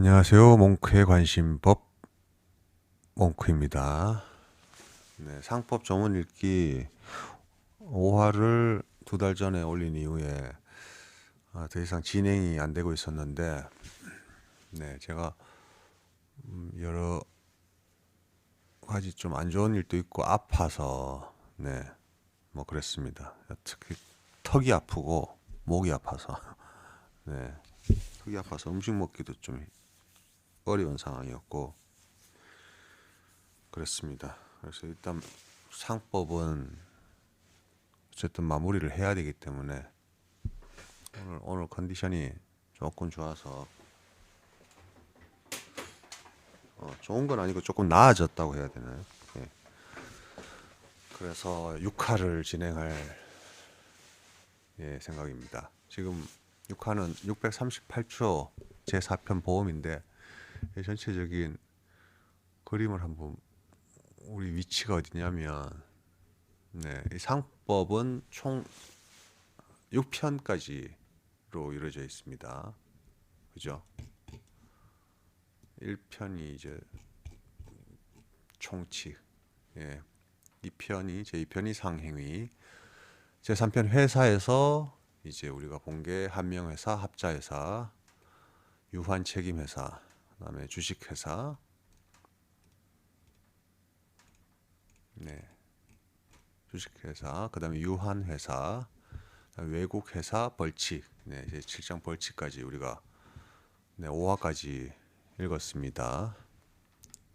안녕하세요. 몽크의 관심법 몽크입니다. 네, 상법 전문 읽기 5화를 2달 전에 올린 이후에 더 이상 진행이 안 되고 있었는데, 제가 여러 가지 좀 안 좋은 일도 있고 아파서 뭐 그랬습니다. 특히 턱이 아프고 목이 아파서 턱이 아파서 음식 먹기도 좀 어려운 상황이었고 그랬습니다. 그래서 일단 상법은 어쨌든 마무리를 해야 되기 때문에 오늘 컨디션이 조금 좋아서 좋은 건 아니고 조금 나아졌다고 해야 되나요? 예. 그래서 6화를 진행할 생각입니다. 지금 6화는 638초 제4편 보험인데 전체적인 그림을 한번 우리 위치가 어디냐면 이 상법은 총 6편까지로 이루어져 있습니다. 그죠? 1편이 이제 총칙, 2편이 제2편이 상행위, 제3편 회사에서 이제 우리가 본 게 한명회사, 합자회사, 유한책임회사, 그다음에 주식회사, 주식회사, 그다음에 유한회사, 외국회사, 벌칙, 이제 7장 벌칙까지 우리가 5화까지 읽었습니다.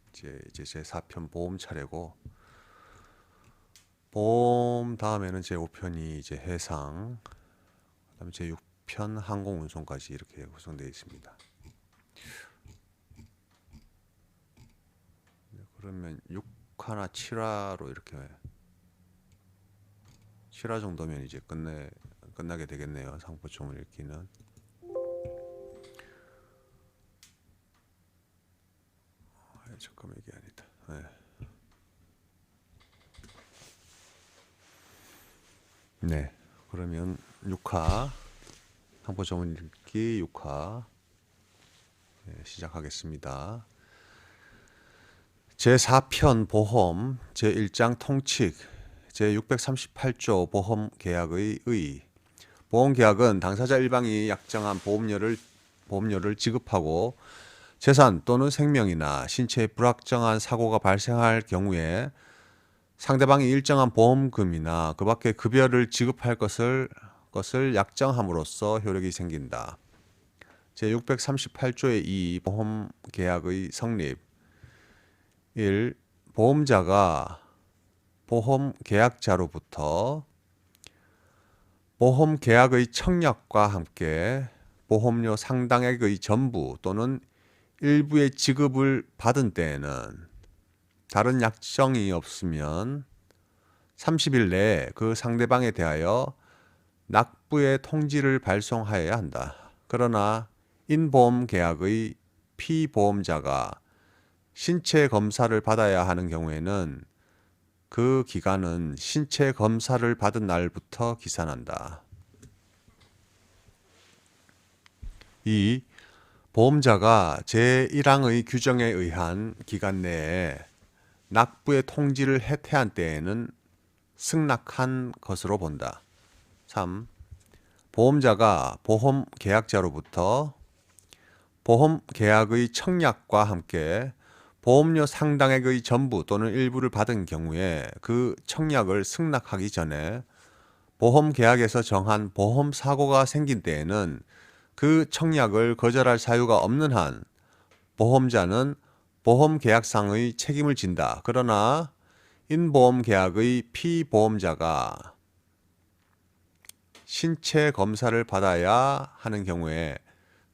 이제 제4편 보험 차례고, 보험 다음에는 제5편이 이제 해상, 그다음에 제6편 항공운송까지 이렇게 구성되어 있습니다. 그러면 6화나 7화로 이렇게 7화 정도면 이제 끝나게 되겠네요. 상포총을 읽기는. 잠깐만, 이게 아니다. 그러면 6화 상포총을 읽기 6화 시작하겠습니다. 제4편 보험 제1장 통칙 제638조 보험계약의 의. 보험계약은 당사자 일방이 약정한 보험료를 지급하고 재산 또는 생명이나 신체에 불확정한 사고가 발생할 경우에 상대방이 일정한 보험금이나 그 밖의 급여를 지급할 것을 약정함으로써 효력이 생긴다. 제638조의 2 보험계약의 성립. 1. 보험자가 보험계약자로부터 보험계약의 청약과 함께 보험료 상당액의 전부 또는 일부의 지급을 받은 때에는 다른 약정이 없으면 30일 내에 그 상대방에 대하여 납부의 통지를 발송하여야 한다. 그러나 인보험계약의 피보험자가 신체 검사를 받아야 하는 경우에는 그 기간은 신체 검사를 받은 날부터 기산한다. 2. 보험자가 제1항의 규정에 의한 기간 내에 납부의 통지를 해태한 때에는 승낙한 것으로 본다. 3. 보험자가 보험계약자로부터 보험계약의 청약과 함께 보험료 상당액의 전부 또는 일부를 받은 경우에 그 청약을 승낙하기 전에 보험계약에서 정한 보험사고가 생긴 때에는 그 청약을 거절할 사유가 없는 한 보험자는 보험계약상의 책임을 진다. 그러나 인보험계약의 피보험자가 신체 검사를 받아야 하는 경우에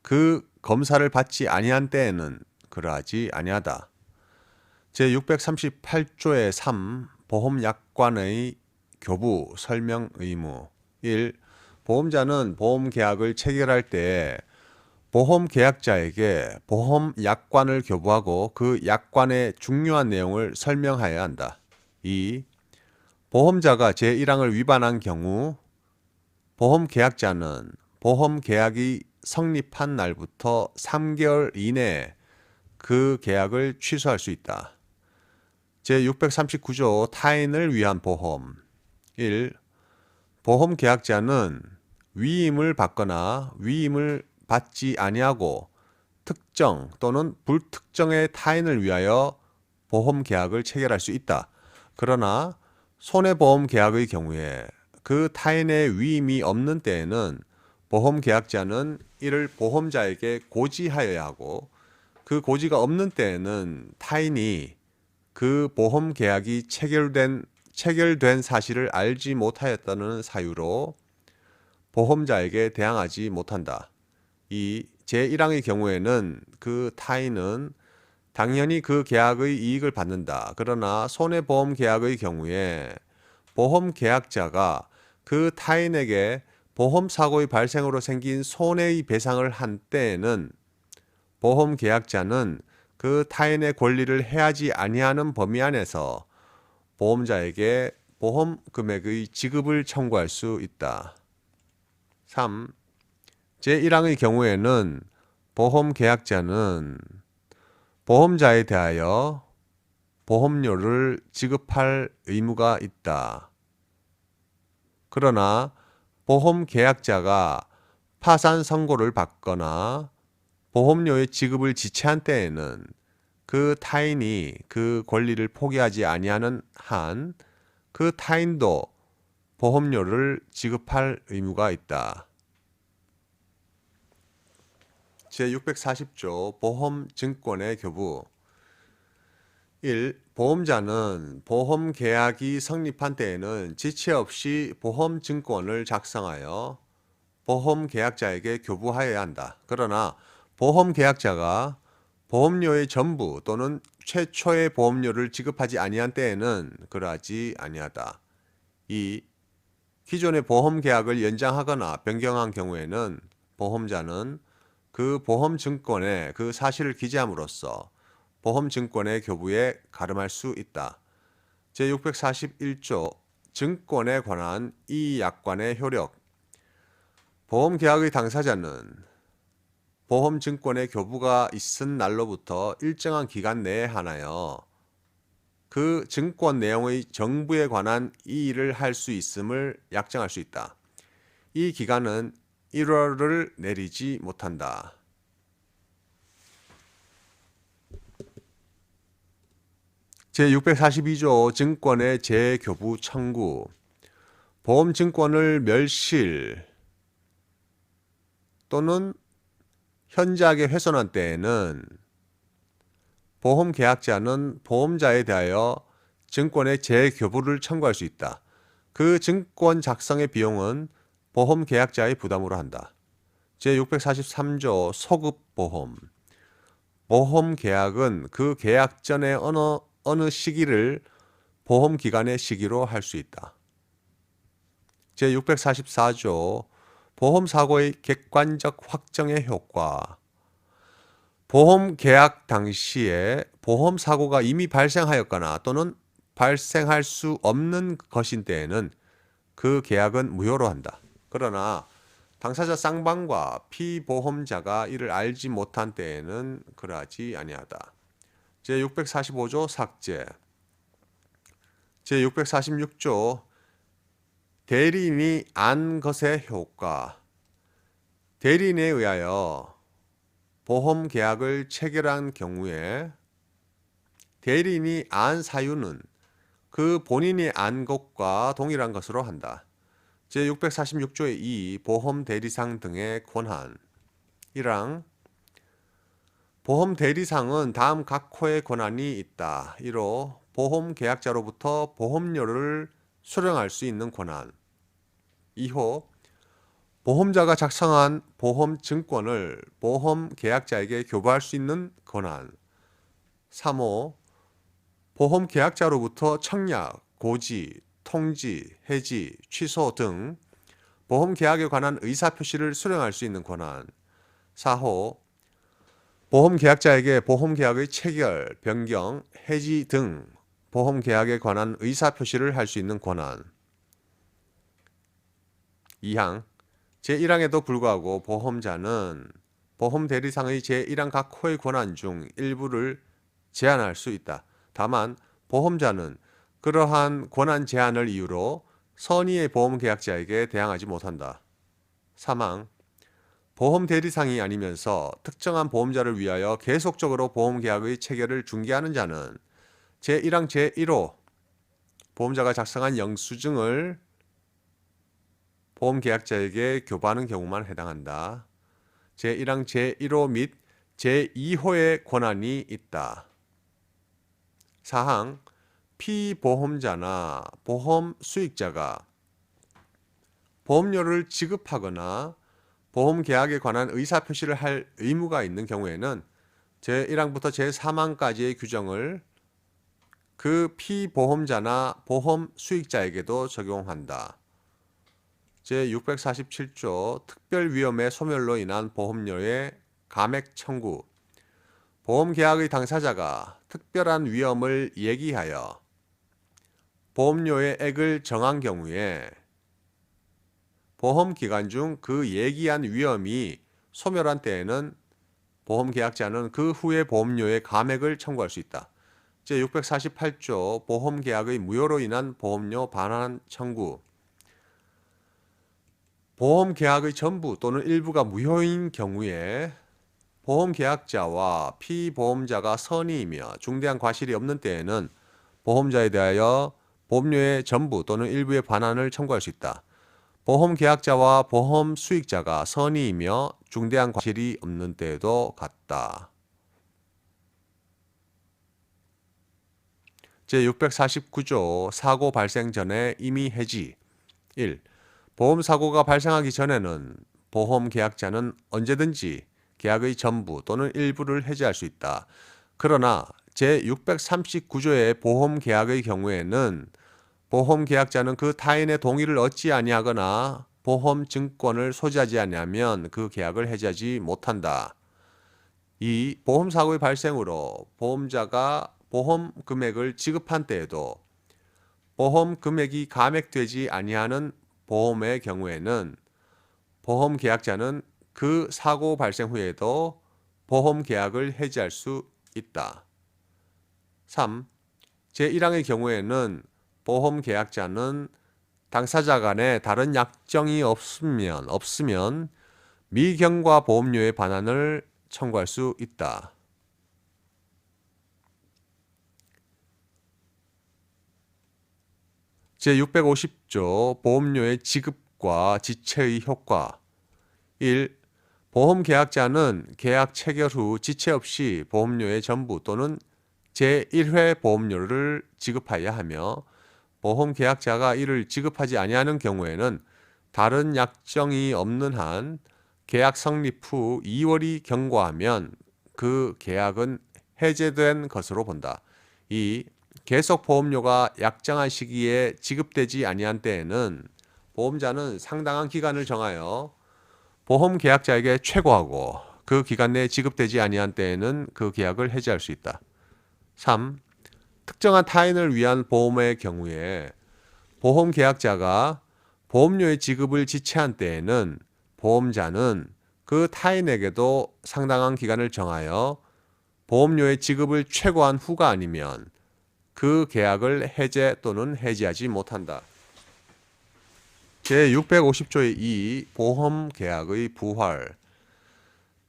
그 검사를 받지 아니한 때에는 그러하지 아니하다. 제638조의 3. 보험약관의 교부 설명 의무. 1. 보험자는 보험계약을 체결할 때 보험계약자에게 보험약관을 교부하고 그 약관의 중요한 내용을 설명하여야 한다. 2. 보험자가 제1항을 위반한 경우 보험계약자는 보험계약이 성립한 날부터 3개월 이내에 그 계약을 취소할 수 있다. 제639조 타인을 위한 보험 1. 보험 계약자는 위임을 받거나 위임을 받지 아니하고 특정 또는 불특정의 타인을 위하여 보험 계약을 체결할 수 있다. 그러나 손해보험 계약의 경우에 그 타인의 위임이 없는 때에는 보험 계약자는 이를 보험자에게 고지하여야 하고 그 고지가 없는 때에는 타인이 그 보험 계약이 체결된 사실을 알지 못하였다는 사유로 보험자에게 대항하지 못한다. 이 제1항의 경우에는 그 타인은 당연히 그 계약의 이익을 받는다. 그러나 손해보험 계약의 경우에 보험 계약자가 그 타인에게 보험 사고의 발생으로 생긴 손해의 배상을 한 때에는 보험 계약자는 그 타인의 권리를 해하지 아니하는 범위 안에서 보험자에게 보험 금액의 지급을 청구할 수 있다. 3. 제1항의 경우에는 보험 계약자는 보험자에 대하여 보험료를 지급할 의무가 있다. 그러나 보험 계약자가 파산 선고를 받거나 보험료의 지급을 지체한 때에는 그 타인이 그 권리를 포기하지 아니하는 한 그 타인도 보험료를 지급할 의무가 있다. 제640조 보험증권의 교부 1. 보험자는 보험 계약이 성립한 때에는 지체 없이 보험증권을 작성하여 보험 계약자에게 교부하여야 한다. 그러나 보험 계약자가 보험료의 전부 또는 최초의 보험료를 지급하지 아니한 때에는 그러하지 아니하다. 2. 기존의 보험 계약을 연장하거나 변경한 경우에는 보험자는 그 보험증권에 그 사실을 기재함으로써 보험증권의 교부에 가름할 수 있다. 제641조 증권에 관한 이 약관의 효력 보험계약의 당사자는 보험증권의 교부가 있은 날로부터 일정한 기간 내에 한하여 그 증권 내용의 정부에 관한 이의를 할 수 있음을 약정할 수 있다. 이 기간은 1월을 내리지 못한다. 제642조 증권의 재교부 청구 보험증권을 멸실 또는 현저하게 훼손한 때에는 보험계약자는 보험자에 대하여 증권의 재교부를 청구할 수 있다. 그 증권 작성의 비용은 보험계약자의 부담으로 한다. 제643조 소급보험 보험계약은 그 계약 전에 어느 시기를 보험기간의 시기로 할 수 있다. 제644조 보험사고의 객관적 확정의 효과 보험 계약 당시에 보험사고가 이미 발생하였거나 또는 발생할 수 없는 것인 때에는 그 계약은 무효로 한다. 그러나 당사자 쌍방과 피보험자가 이를 알지 못한 때에는 그러하지 아니하다. 제645조 삭제 제646조 대리인이 안 것의 효과 대리인에 의하여 보험 계약을 체결한 경우에 대리인이 안 사유는 그 본인이 안 것과 동일한 것으로 한다. 제646조의 2 보험 대리상 등의 권한 1항 보험 대리상은 다음 각 호의 권한이 있다. 1호 보험 계약자로부터 보험료를 수령할 수 있는 권한 2호 보험자가 작성한 보험 증권을 보험 계약자에게 교부할 수 있는 권한 3호 보험 계약자로부터 청약, 고지, 통지, 해지, 취소 등 보험 계약에 관한 의사표시를 수령할 수 있는 권한 4호 보험 계약자에게 보험 계약의 체결, 변경, 해지 등 보험 계약에 관한 의사표시를 할 수 있는 권한 2항 제1항에도 불구하고 보험자는 보험 대리상의 제1항 각 호의 권한 중 일부를 제한할 수 있다. 다만 보험자는 그러한 권한 제한을 이유로 선의의 보험계약자에게 대항하지 못한다. 3항 보험 대리상이 아니면서 특정한 보험자를 위하여 계속적으로 보험계약의 체결을 중개하는 자는 제1항 제1호 보험자가 작성한 영수증을 보험계약자에게 교부하는 경우만 해당한다. 제1항 제1호 및 제2호의 권한이 있다. 4항 피보험자나 보험 수익자가 보험료를 지급하거나 보험계약에 관한 의사표시를 할 의무가 있는 경우에는 제1항부터 제3항까지의 규정을 그 피보험자나 보험 수익자에게도 적용한다. 제647조 특별위험의 소멸로 인한 보험료의 감액 청구 보험계약의 당사자가 특별한 위험을 예기하여 보험료의 액을 정한 경우에 보험기간 중 그 예기한 위험이 소멸한 때에는 보험계약자는 그 후에 보험료의 감액을 청구할 수 있다. 제648조 보험계약의 무효로 인한 보험료 반환 청구 보험계약의 전부 또는 일부가 무효인 경우에 보험계약자와 피보험자가 선의이며 중대한 과실이 없는 때에는 보험자에 대하여 보험료의 전부 또는 일부의 반환을 청구할 수 있다. 보험계약자와 보험 수익자가 선의이며 중대한 과실이 없는 때에도 같다. 제649조 사고 발생 전에 임의 해지 1. 보험사고가 발생하기 전에는 보험계약자는 언제든지 계약의 전부 또는 일부를 해지할 수 있다. 그러나 제639조의 보험계약의 경우에는 보험계약자는 그 타인의 동의를 얻지 아니하거나 보험증권을 소지하지 아니하면 그 계약을 해지하지 못한다. 2. 보험사고의 발생으로 보험자가 보험 금액을 지급한 때에도 보험 금액이 감액되지 아니하는 보험의 경우에는 보험계약자는 그 사고 발생 후에도 보험계약을 해지할 수 있다. 3. 제1항의 경우에는 보험계약자는 당사자 간에 다른 약정이 없으면 미경과 보험료의 반환을 청구할 수 있다. 제650조 보험료의 지급과 지체의 효과 1. 보험계약자는 계약 체결 후 지체 없이 보험료의 전부 또는 제1회 보험료를 지급해야 하며 보험계약자가 이를 지급하지 아니하는 경우에는 다른 약정이 없는 한 계약 성립 후 2월이 경과하면 그 계약은 해제된 것으로 본다. 2. 계속 보험료가 약정한 시기에 지급되지 아니한 때에는 보험자는 상당한 기간을 정하여 보험계약자에게 최고하고 그 기간 내에 지급되지 아니한 때에는 그 계약을 해지할 수 있다. 3. 특정한 타인을 위한 보험의 경우에 보험계약자가 보험료의 지급을 지체한 때에는 보험자는 그 타인에게도 상당한 기간을 정하여 보험료의 지급을 최고한 후가 아니면 그 계약을 해제 또는 해지하지 못한다. 제650조의 2. 보험계약의 부활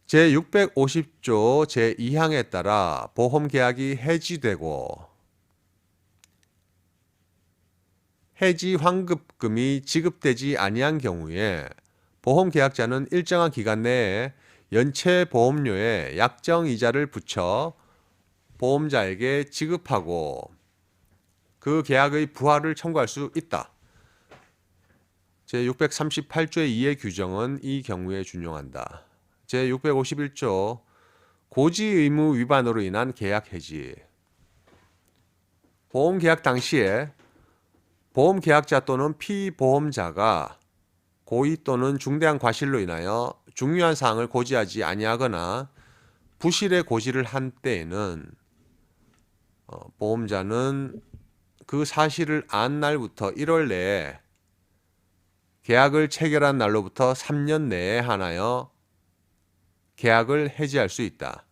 제650조 제2항에 따라 보험계약이 해지되고 해지 환급금이 지급되지 아니한 경우에 보험계약자는 일정한 기간 내에 연체 보험료에 약정이자를 붙여 보험자에게 지급하고 그 계약의 부활을 청구할 수 있다. 제638조의 2의 규정은 이 경우에 준용한다. 제651조 고지 의무 위반으로 인한 계약 해지 보험계약 당시에 보험계약자 또는 피보험자가 고의 또는 중대한 과실로 인하여 중요한 사항을 고지하지 아니하거나 부실의 고지를 한 때에는 보험자는 그 사실을 안 날부터 1월 내에 계약을 체결한 날로부터 3년 내에 한하여 계약을 해지할 수 있다.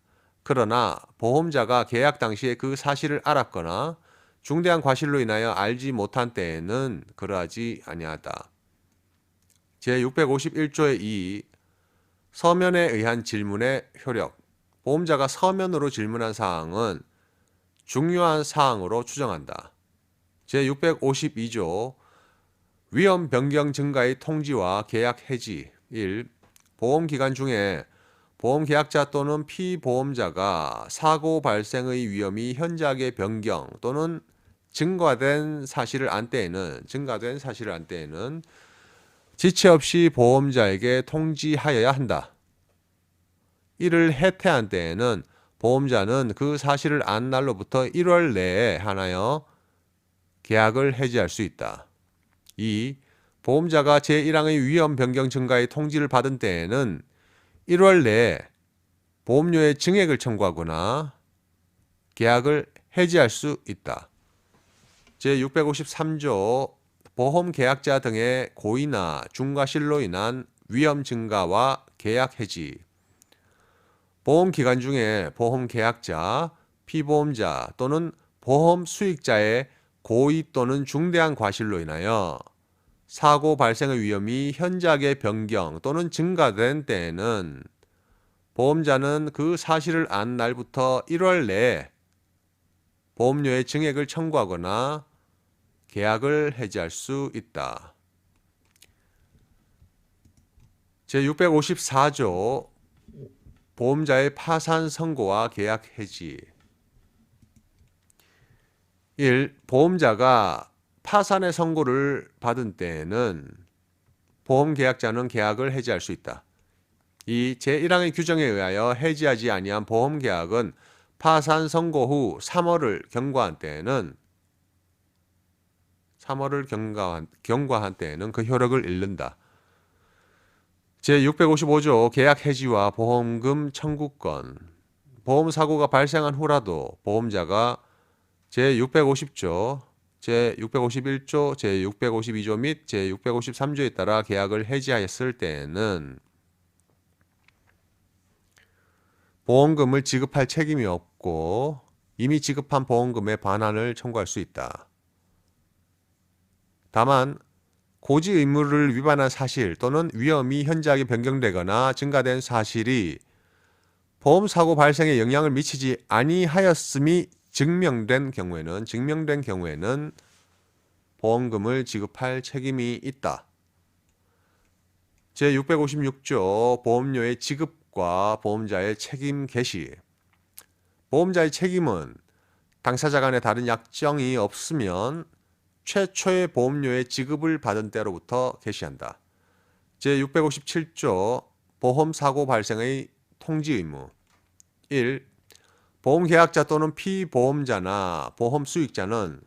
그러나 보험자가 계약 당시에 그 사실을 알았거나 중대한 과실로 인하여 알지 못한 때에는 그러하지 아니하다. 제651조의 2 서면에 의한 질문의 효력. 보험자가 서면으로 질문한 사항은 중요한 사항으로 추정한다. 제652조 위험 변경 증가의 통지와 계약 해지. 1. 보험 기간 중에 보험계약자 또는 피보험자가 사고 발생의 위험이 현저하게 변경 또는 증가된 사실을 안 때에는 지체 없이 보험자에게 통지하여야 한다. 이를 해태한 때에는 보험자는 그 사실을 안 날로부터 1월 내에 한하여 계약을 해지할 수 있다. 2. 보험자가 제1항의 위험 변경 증가의 통지를 받은 때에는 1월 내에 보험료의 증액을 청구하거나 계약을 해지할 수 있다. 제653조 보험계약자 등의 고의나 중과실로 인한 위험 증가와 계약 해지. 보험기간 중에 보험계약자, 피보험자 또는 보험 수익자의 고의 또는 중대한 과실로 인하여 사고 발생의 위험이 현저하게 변경 또는 증가된 때에는 보험자는 그 사실을 안 날부터 1월 내에 보험료의 증액을 청구하거나 계약을 해지할 수 있다. 제654조 보험자의 파산 선고와 계약 해지. 1. 보험자가 파산의 선고를 받은 때에는 보험계약자는 계약을 해지할 수 있다. 2. 제1항의 규정에 의하여 해지하지 아니한 보험계약은 파산 선고 후 3월을 경과한 때에는 그 효력을 잃는다. 제655조 계약 해지와 보험금 청구권. 보험사고가 발생한 후라도 보험자가 제650조, 제651조, 제652조 및 제653조에 따라 계약을 해지하였을 때에는 보험금을 지급할 책임이 없고 이미 지급한 보험금의 반환을 청구할 수 있다. 다만 고지 의무를 위반한 사실 또는 위험이 현저하게 변경되거나 증가된 사실이 보험사고 발생에 영향을 미치지 아니하였음이 증명된 경우에는 보험금을 지급할 책임이 있다. 제656조 보험료의 지급과 보험자의 책임 개시. 보험자의 책임은 당사자 간에 다른 약정이 없으면 최초의 보험료의 지급을 받은 때로부터 개시한다. 제657조 보험사고 발생의 통지 의무. 1. 보험계약자 또는 피보험자나 보험수익자는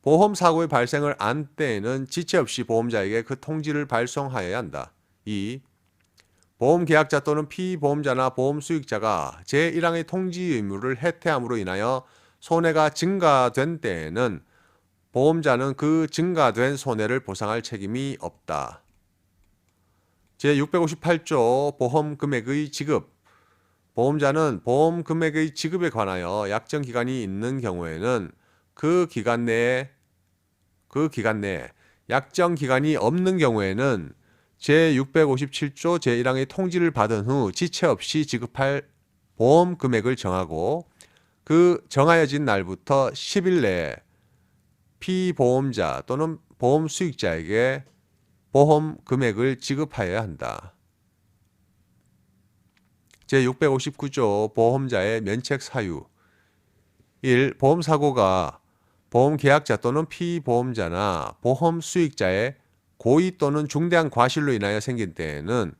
보험사고의 발생을 안 때에는 지체 없이 보험자에게 그 통지를 발송하여야 한다. 2. 보험계약자 또는 피보험자나 보험수익자가 제1항의 통지 의무를 해태함으로 인하여 손해가 증가된 때에는 보험자는 그 증가된 손해를 보상할 책임이 없다. 제658조 보험금액의 지급. 보험자는 보험금액의 지급에 관하여 약정 기간이 있는 경우에는 그 기간 내에 약정 기간이 없는 경우에는 제657조 제1항의 통지를 받은 후 지체 없이 지급할 보험 금액을 정하고 그 정하여진 날부터 10일 내에 피보험자 또는 보험 수익자에게 보험 금액을 지급하여야 한다. 제659조 보험자의 면책 사유. 1. 보험사고가 보험계약자 또는 피보험자나 보험 수익자의 고의 또는 중대한 과실로 인하여 생긴 때에는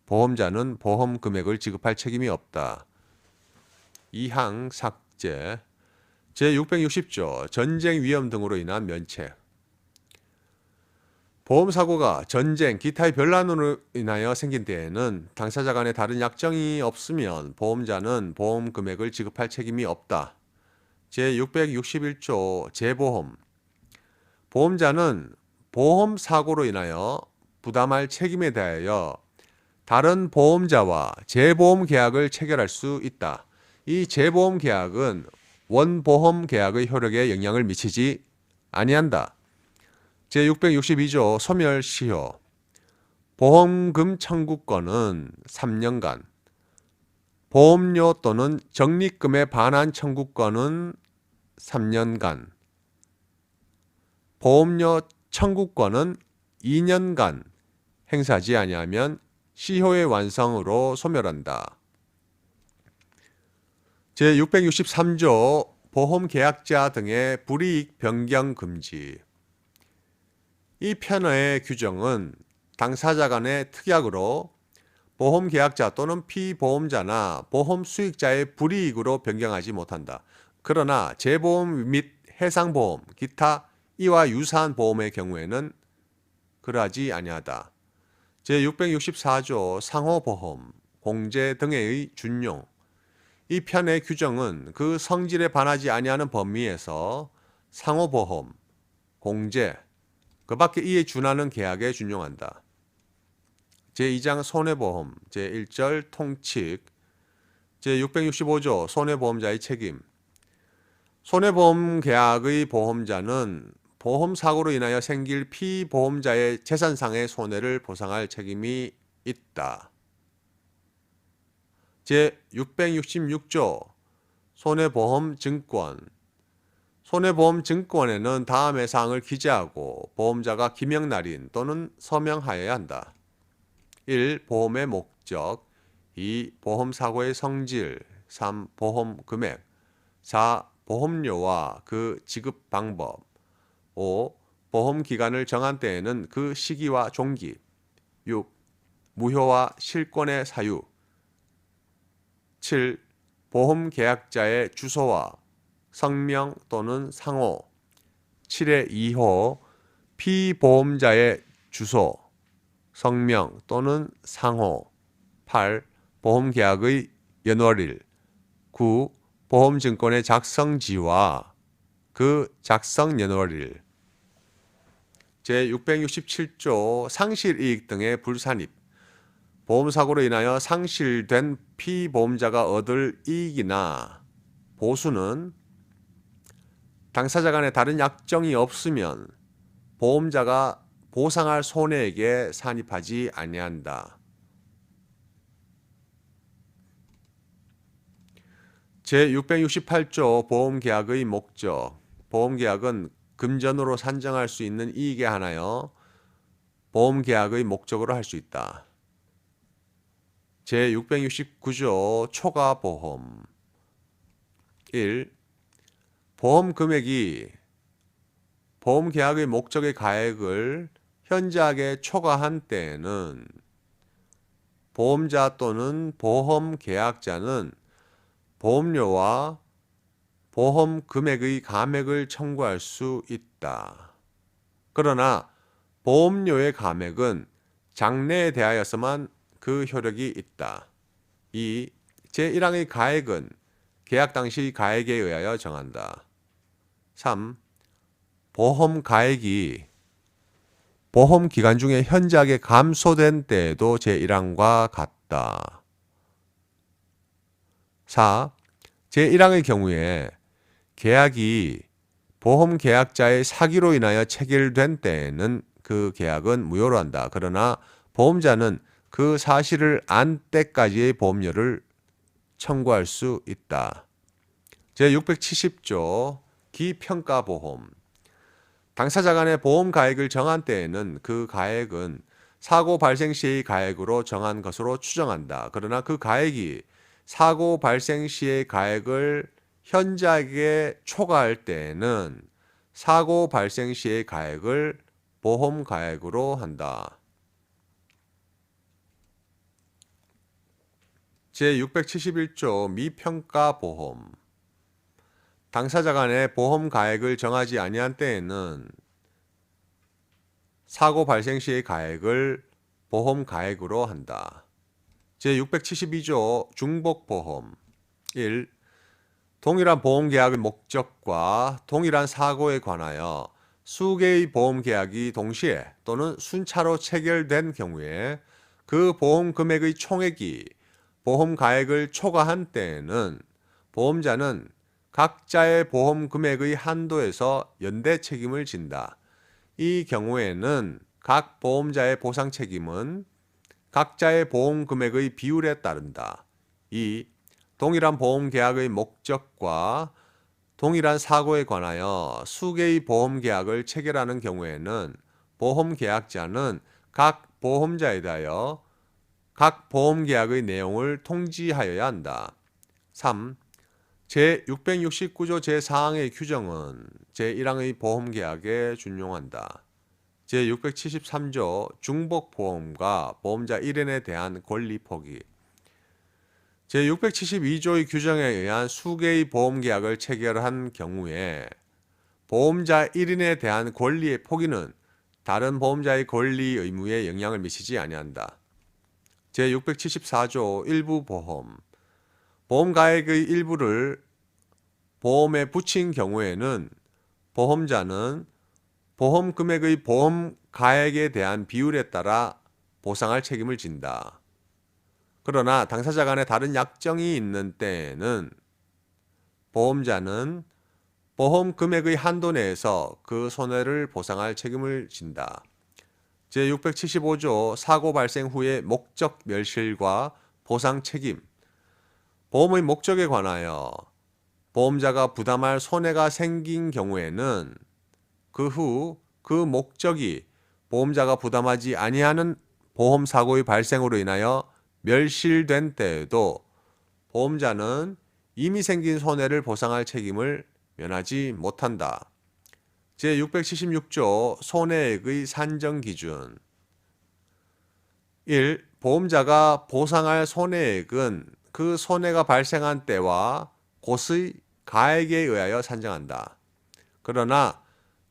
보험자는 보험 금액을 지급할 책임이 없다. 2항 삭제. 제660조 전쟁 위험 등으로 인한 면책. 보험사고가 전쟁, 기타의 변란으로 인하여 생긴 때에는 당사자 간에 다른 약정이 없으면 보험자는 보험 금액을 지급할 책임이 없다. 제661조 재보험. 보험자는 보험사고로 인하여 부담할 책임에 대하여 다른 보험자와 재보험 계약을 체결할 수 있다. 이 재보험 계약은 원보험 계약의 효력에 영향을 미치지 아니한다. 제662조 소멸시효. 보험금 청구권은 3년간, 보험료 또는 적립금에 반환 청구권은 3년간, 보험료 청구권은 2년간 행사하지 아니하면 시효의 완성으로 소멸한다. 제663조 보험계약자 등의 불이익 변경 금지. 이 편의 규정은 당사자 간의 특약으로 보험계약자 또는 피보험자나 보험 수익자의 불이익으로 변경하지 못한다. 그러나 재보험 및 해상보험, 기타 이와 유사한 보험의 경우에는 그러하지 아니하다. 제664조 상호보험, 공제 등의 준용. 이 편의 규정은 그 성질에 반하지 아니하는 범위에서 상호보험, 공제, 그 밖에 이에 준하는 계약에 준용한다. 제2장 손해보험, 제1절 통칙, 제665조 손해보험자의 책임. 손해보험 계약의 보험자는 보험사고로 인하여 생길 피보험자의 재산상의 손해를 보상할 책임이 있다. 제666조 손해보험증권. 손해보험증권에는 다음의 사항을 기재하고 보험자가 기명날인 또는 서명하여야 한다. 1. 보험의 목적. 2. 보험사고의 성질. 3. 보험 금액. 4. 보험료와 그 지급 방법. 5. 보험기간을 정한 때에는 그 시기와 종기. 6. 무효와 실권의 사유. 7. 보험계약자의 주소와 성명 또는 상호. 7의 2호 피보험자의 주소, 성명 또는 상호. 8. 보험계약의 연월일. 9. 보험증권의 작성지와 그 작성 연월일. 제667조 상실이익 등의 불산입. 보험사고로 인하여 상실된 피보험자가 얻을 이익이나 보수는 당사자 간에 다른 약정이 없으면 보험자가 보상할 손해액에 산입하지 아니한다. 제668조 보험계약의 목적. 보험계약은 금전으로 산정할 수 있는 이익에 한하여 보험계약의 목적으로 할 수 있다. 제669조 초과보험. 1. 보험 금액이 보험계약의 목적의 가액을 현저하게 초과한 때에는 보험자 또는 보험계약자는 보험료와 보험 금액의 감액을 청구할 수 있다. 그러나 보험료의 감액은 장래에 대하여서만 그 효력이 있다. 2. 제1항의 가액은 계약 당시 가액에 의하여 정한다. 3. 보험 가액이 보험 기간 중에 현저하게 감소된 때에도 제1항과 같다. 4. 제1항의 경우에 계약이 보험 계약자의 사기로 인하여 체결된 때에는 그 계약은 무효로 한다. 그러나 보험자는 그 사실을 안 때까지의 보험료를 청구할 수 있다. 제670조 기평가보험. 당사자 간의 보험 가액을 정한 때에는 그 가액은 사고 발생 시의 가액으로 정한 것으로 추정한다. 그러나 그 가액이 사고 발생 시의 가액을 현저하게 초과할 때에는 사고 발생 시의 가액을 보험 가액으로 한다. 제671조 미평가보험. 당사자 간의 보험 가액을 정하지 아니한 때에는 사고 발생 시의 가액을 보험 가액으로 한다. 제672조 중복보험. 1. 동일한 보험계약의 목적과 동일한 사고에 관하여 수 개의 보험 계약이 동시에 또는 순차로 체결된 경우에 그 보험 금액의 총액이 보험 가액을 초과한 때에는 보험자는 각자의 보험 금액의 한도에서 연대 책임을 진다. 이 경우에는 각 보험자의 보상 책임은 각자의 보험 금액의 비율에 따른다. 2. 동일한 보험 계약의 목적과 동일한 사고에 관하여 수개의 보험 계약을 체결하는 경우에는 보험 계약자는 각 보험자에 대하여 각 보험 계약의 내용을 통지하여야 한다. 3. 제669조 제4항의 규정은 제1항의 보험 계약에 준용한다. 제673조 중복보험과 보험자 1인에 대한 권리 포기. 제672조의 규정에 의한 수개의 보험계약을 체결한 경우에 보험자 1인에 대한 권리의 포기는 다른 보험자의 권리 의무에 영향을 미치지 아니한다. 제674조 일부 보험. 보험가액의 일부를 보험에 붙인 경우에는 보험자는 보험 금액의 보험 가액에 대한 비율에 따라 보상할 책임을 진다. 그러나 당사자 간에 다른 약정이 있는 때에는 보험자는 보험 금액의 한도 내에서 그 손해를 보상할 책임을 진다. 제675조 사고 발생 후의 목적 멸실과 보상 책임. 보험의 목적에 관하여 보험자가 부담할 손해가 생긴 경우에는 그 후 그 목적이 보험자가 부담하지 아니하는 보험 사고의 발생으로 인하여 멸실된 때에도 보험자는 이미 생긴 손해를 보상할 책임을 면하지 못한다. 제676조 손해액의 산정 기준. 1. 보험자가 보상할 손해액은 그 손해가 발생한 때와 곳의 가액에 의하여 산정한다. 그러나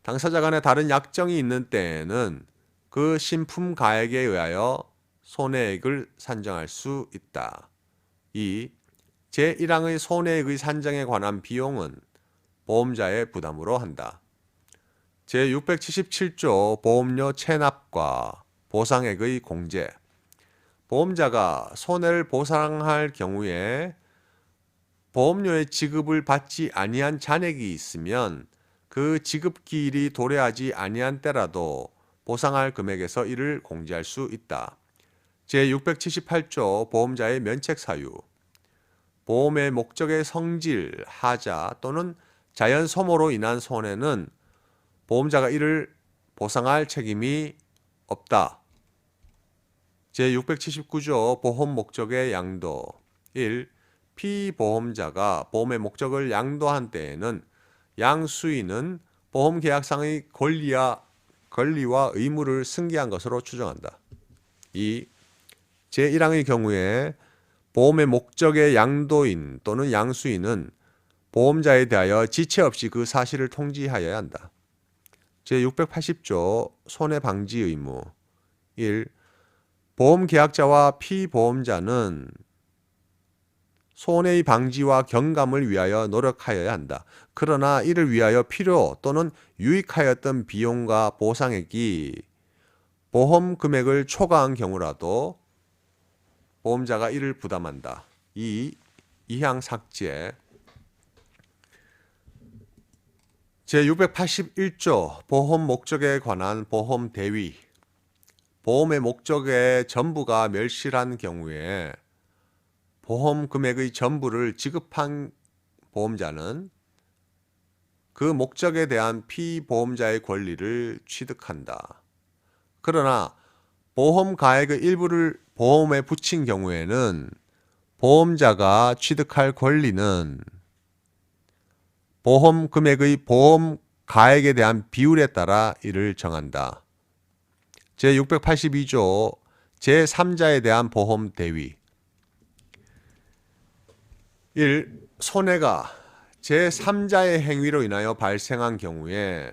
당사자 간에 다른 약정이 있는 때에는 그 신품 가액에 의하여 손해액을 산정할 수 있다. 2. 제1항의 손해액의 산정에 관한 비용은 보험자의 부담으로 한다. 제677조 보험료 체납과 보상액의 공제. 보험자가 손해를 보상할 경우에 보험료의 지급을 받지 아니한 잔액이 있으면 그 지급 기일이 도래하지 아니한 때라도 보상할 금액에서 이를 공제할 수 있다. 제678조 보험자의 면책 사유. 보험의 목적의 성질, 하자 또는 자연 소모로 인한 손해는 보험자가 이를 보상할 책임이 없다. 제679조 보험 목적의 양도. 1. 피보험자가 보험의 목적을 양도한 때에는 양수인은 보험계약상의 권리와 의무를 승계한 것으로 추정한다. 2. 제1항의 경우에 보험의 목적의 양도인 또는 양수인은 보험자에 대하여 지체 없이 그 사실을 통지하여야 한다. 제680조 손해방지 의무. 1. 보험계약자와 피보험자는 손해의 방지와 경감을 위하여 노력하여야 한다. 그러나 이를 위하여 필요 또는 유익하였던 비용과 보상액이 보험 금액을 초과한 경우라도 보험자가 이를 부담한다. 2. 이항 삭제. 제681조 보험 목적에 관한 보험 대위. 보험의 목적의 전부가 멸실한 경우에 보험 금액의 전부를 지급한 보험자는 그 목적에 대한 피보험자의 권리를 취득한다. 그러나 보험 가액의 일부를 보험에 붙인 경우에는 보험자가 취득할 권리는 보험 금액의 보험 가액에 대한 비율에 따라 이를 정한다. 제682조 제3자에 대한 보험 대위. 1. 손해가 제3자의 행위로 인하여 발생한 경우에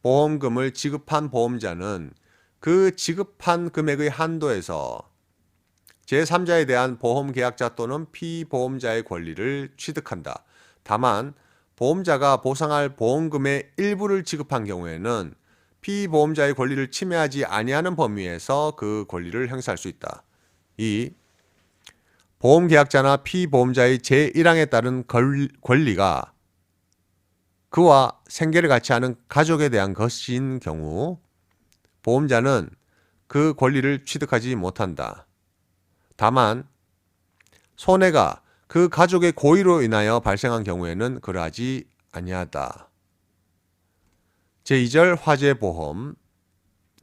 보험금을 지급한 보험자는 그 지급한 금액의 한도에서 제3자에 대한 보험계약자 또는 피보험자의 권리를 취득한다. 다만 보험자가 보상할 보험금의 일부를 지급한 경우에는 피보험자의 권리를 침해하지 아니하는 범위에서 그 권리를 행사할 수 있다. 2. 보험계약자나 피보험자의 제1항에 따른 권리가 그와 생계를 같이 하는 가족에 대한 것인 경우 보험자는 그 권리를 취득하지 못한다. 다만 손해가 그 가족의 고의로 인하여 발생한 경우에는 그러하지 아니하다. 제2절 화재보험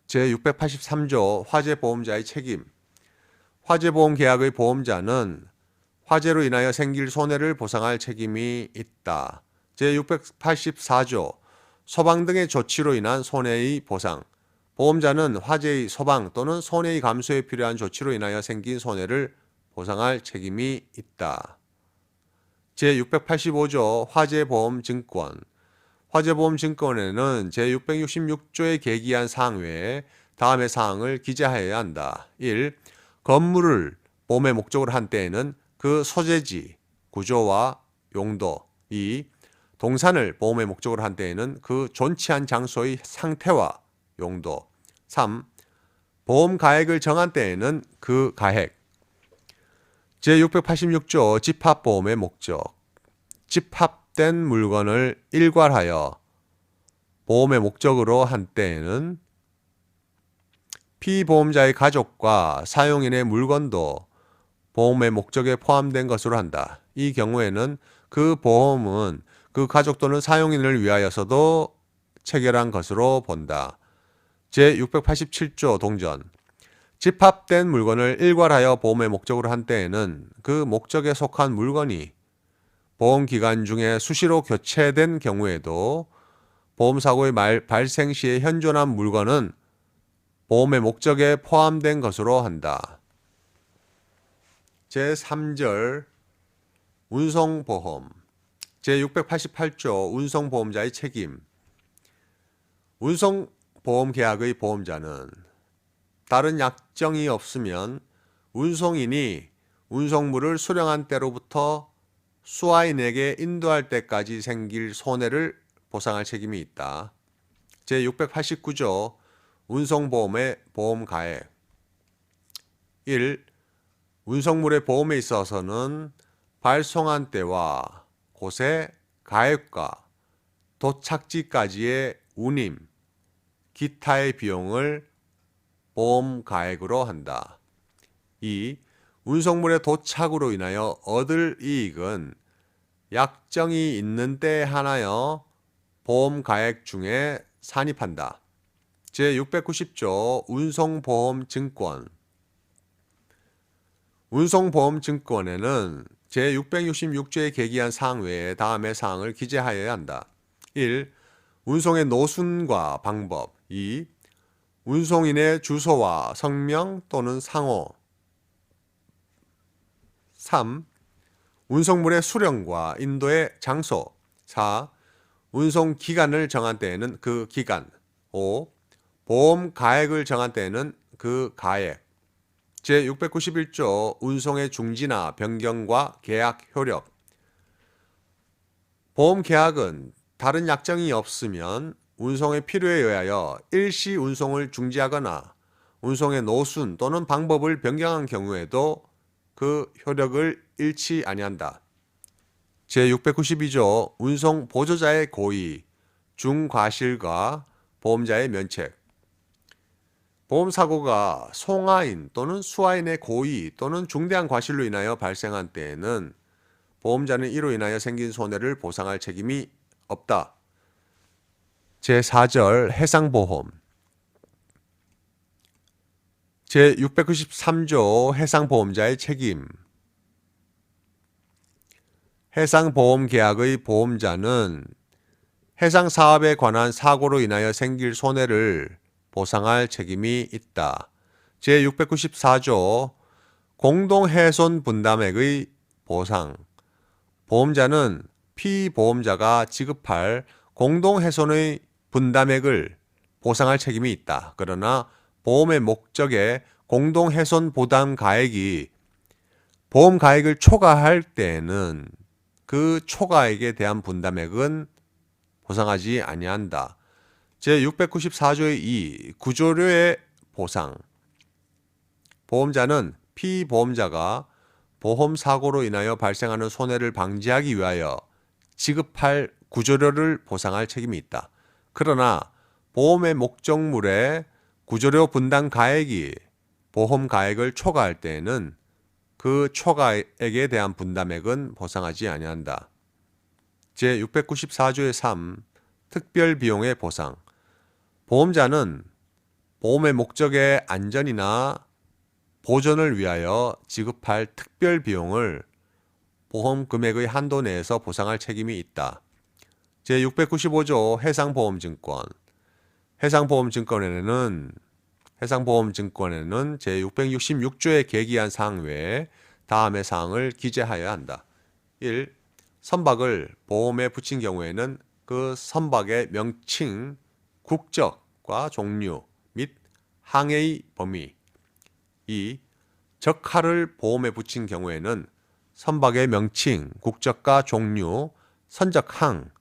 제683조 화재보험자의 책임 화재보험 계약의 보험자는 화재로 인하여 생길 손해를 보상할 책임이 있다. 제684조 소방 등의 조치로 인한 손해의 보상 보험자는 화재의 소방 또는 손해의 감소에 필요한 조치로 인하여 생긴 손해를 보상할 책임이 있다. 제685조 화재보험증권 화재보험증권에는 제666조에 계기한 사항 외에 다음의 사항을 기재하여야 한다. 1. 건물을 보험의 목적으로 한 때에는 그 소재지, 구조와 용도 2. 동산을 보험의 목적으로 한 때에는 그 존치한 장소의 상태와 용도 3. 보험 가액을 정한 때에는 그 가액 제686조 집합보험의 목적 집합된 물건을 일괄하여 보험의 목적으로 한 때에는 피보험자의 가족과 사용인의 물건도 보험의 목적에 포함된 것으로 한다. 이 경우에는 그 보험은 그 가족 또는 사용인을 위하여서도 체결한 것으로 본다. 제687조 동전 집합된 물건을 일괄하여 보험의 목적으로 한 때에는 그 목적에 속한 물건이 보험 기간 중에 수시로 교체된 경우에도 보험사고의 발생 시에 현존한 물건은 보험의 목적에 포함된 것으로 한다. 제3절 운송보험 제688조 운송보험자의 책임 운송보험 계약의 보험자는 다른 약정이 없으면 운송인이 운송물을 수령한 때로부터 수화인에게 인도할 때까지 생길 손해를 보상할 책임이 있다. 제689조 운송보험의 보험가액 1. 운송물의 보험에 있어서는 발송한 때와 곳의 가액과 도착지까지의 운임, 기타의 비용을 보험가액으로 한다. 2. 운송물의 도착으로 인하여 얻을 이익은 약정이 있는 때에 한하여 보험가액 중에 산입한다. 제690조 운송보험증권 운송보험증권에는 제666조에 계기한 사항 외에 다음의 사항을 기재하여야 한다. 1. 운송의 노순과 방법 2. 운송인의 주소와 성명 또는 상호 3. 운송물의 수령과 인도의 장소 4. 운송 기간을 정한 때에는 그 기간 5. 보험 가액을 정한 때에는 그 가액 제691조 운송의 중지나 변경과 계약 효력 보험 계약은 다른 약정이 없으면 운송의 필요에 의하여 일시 운송을 중지하거나 운송의 노순 또는 방법을 변경한 경우에도 그 효력을 잃지 아니한다. 제692조 운송 보조자의 고의, 중과실과 보험자의 면책 보험사고가 송화인 또는 수화인의 고의 또는 중대한 과실로 인하여 발생한 때에는 보험자는 이로 인하여 생긴 손해를 보상할 책임이 없다. 제4절 해상보험 제693조 해상보험자의 책임 해상보험계약의 보험자는 해상사업에 관한 사고로 인하여 생길 손해를 보상할 책임이 있다. 제694조 공동훼손 분담액의 보상 보험자는 피보험자가 지급할 공동훼손의 분담액을 보상할 책임이 있다. 그러나 보험의 목적에 공동훼손 부담 가액이 보험 가액을 초과할 때에는 그 초과액에 대한 분담액은 보상하지 아니한다. 제694조의 2 구조료의 보상. 보험자는 피보험자가 보험사고로 인하여 발생하는 손해를 방지하기 위하여 지급할 구조료를 보상할 책임이 있다. 그러나 보험의 목적물의 구조료 분담 가액이 보험 가액을 초과할 때에는 그 초과액에 대한 분담액은 보상하지 아니한다. 제694조의 3 특별비용의 보상. 보험자는 보험의 목적의 안전이나 보전을 위하여 지급할 특별비용을 보험 금액의 한도 내에서 보상할 책임이 있다. 제695조 해상보험증권. 해상보험증권에는 제666조에 계기한 사항 외에 다음의 사항을 기재하여야 한다. 1. 선박을 보험에 붙인 경우에는 그 선박의 명칭, 국적과 종류 및 항해의 범위. 2. 적하를 보험에 붙인 경우에는 선박의 명칭, 국적과 종류, 선적항,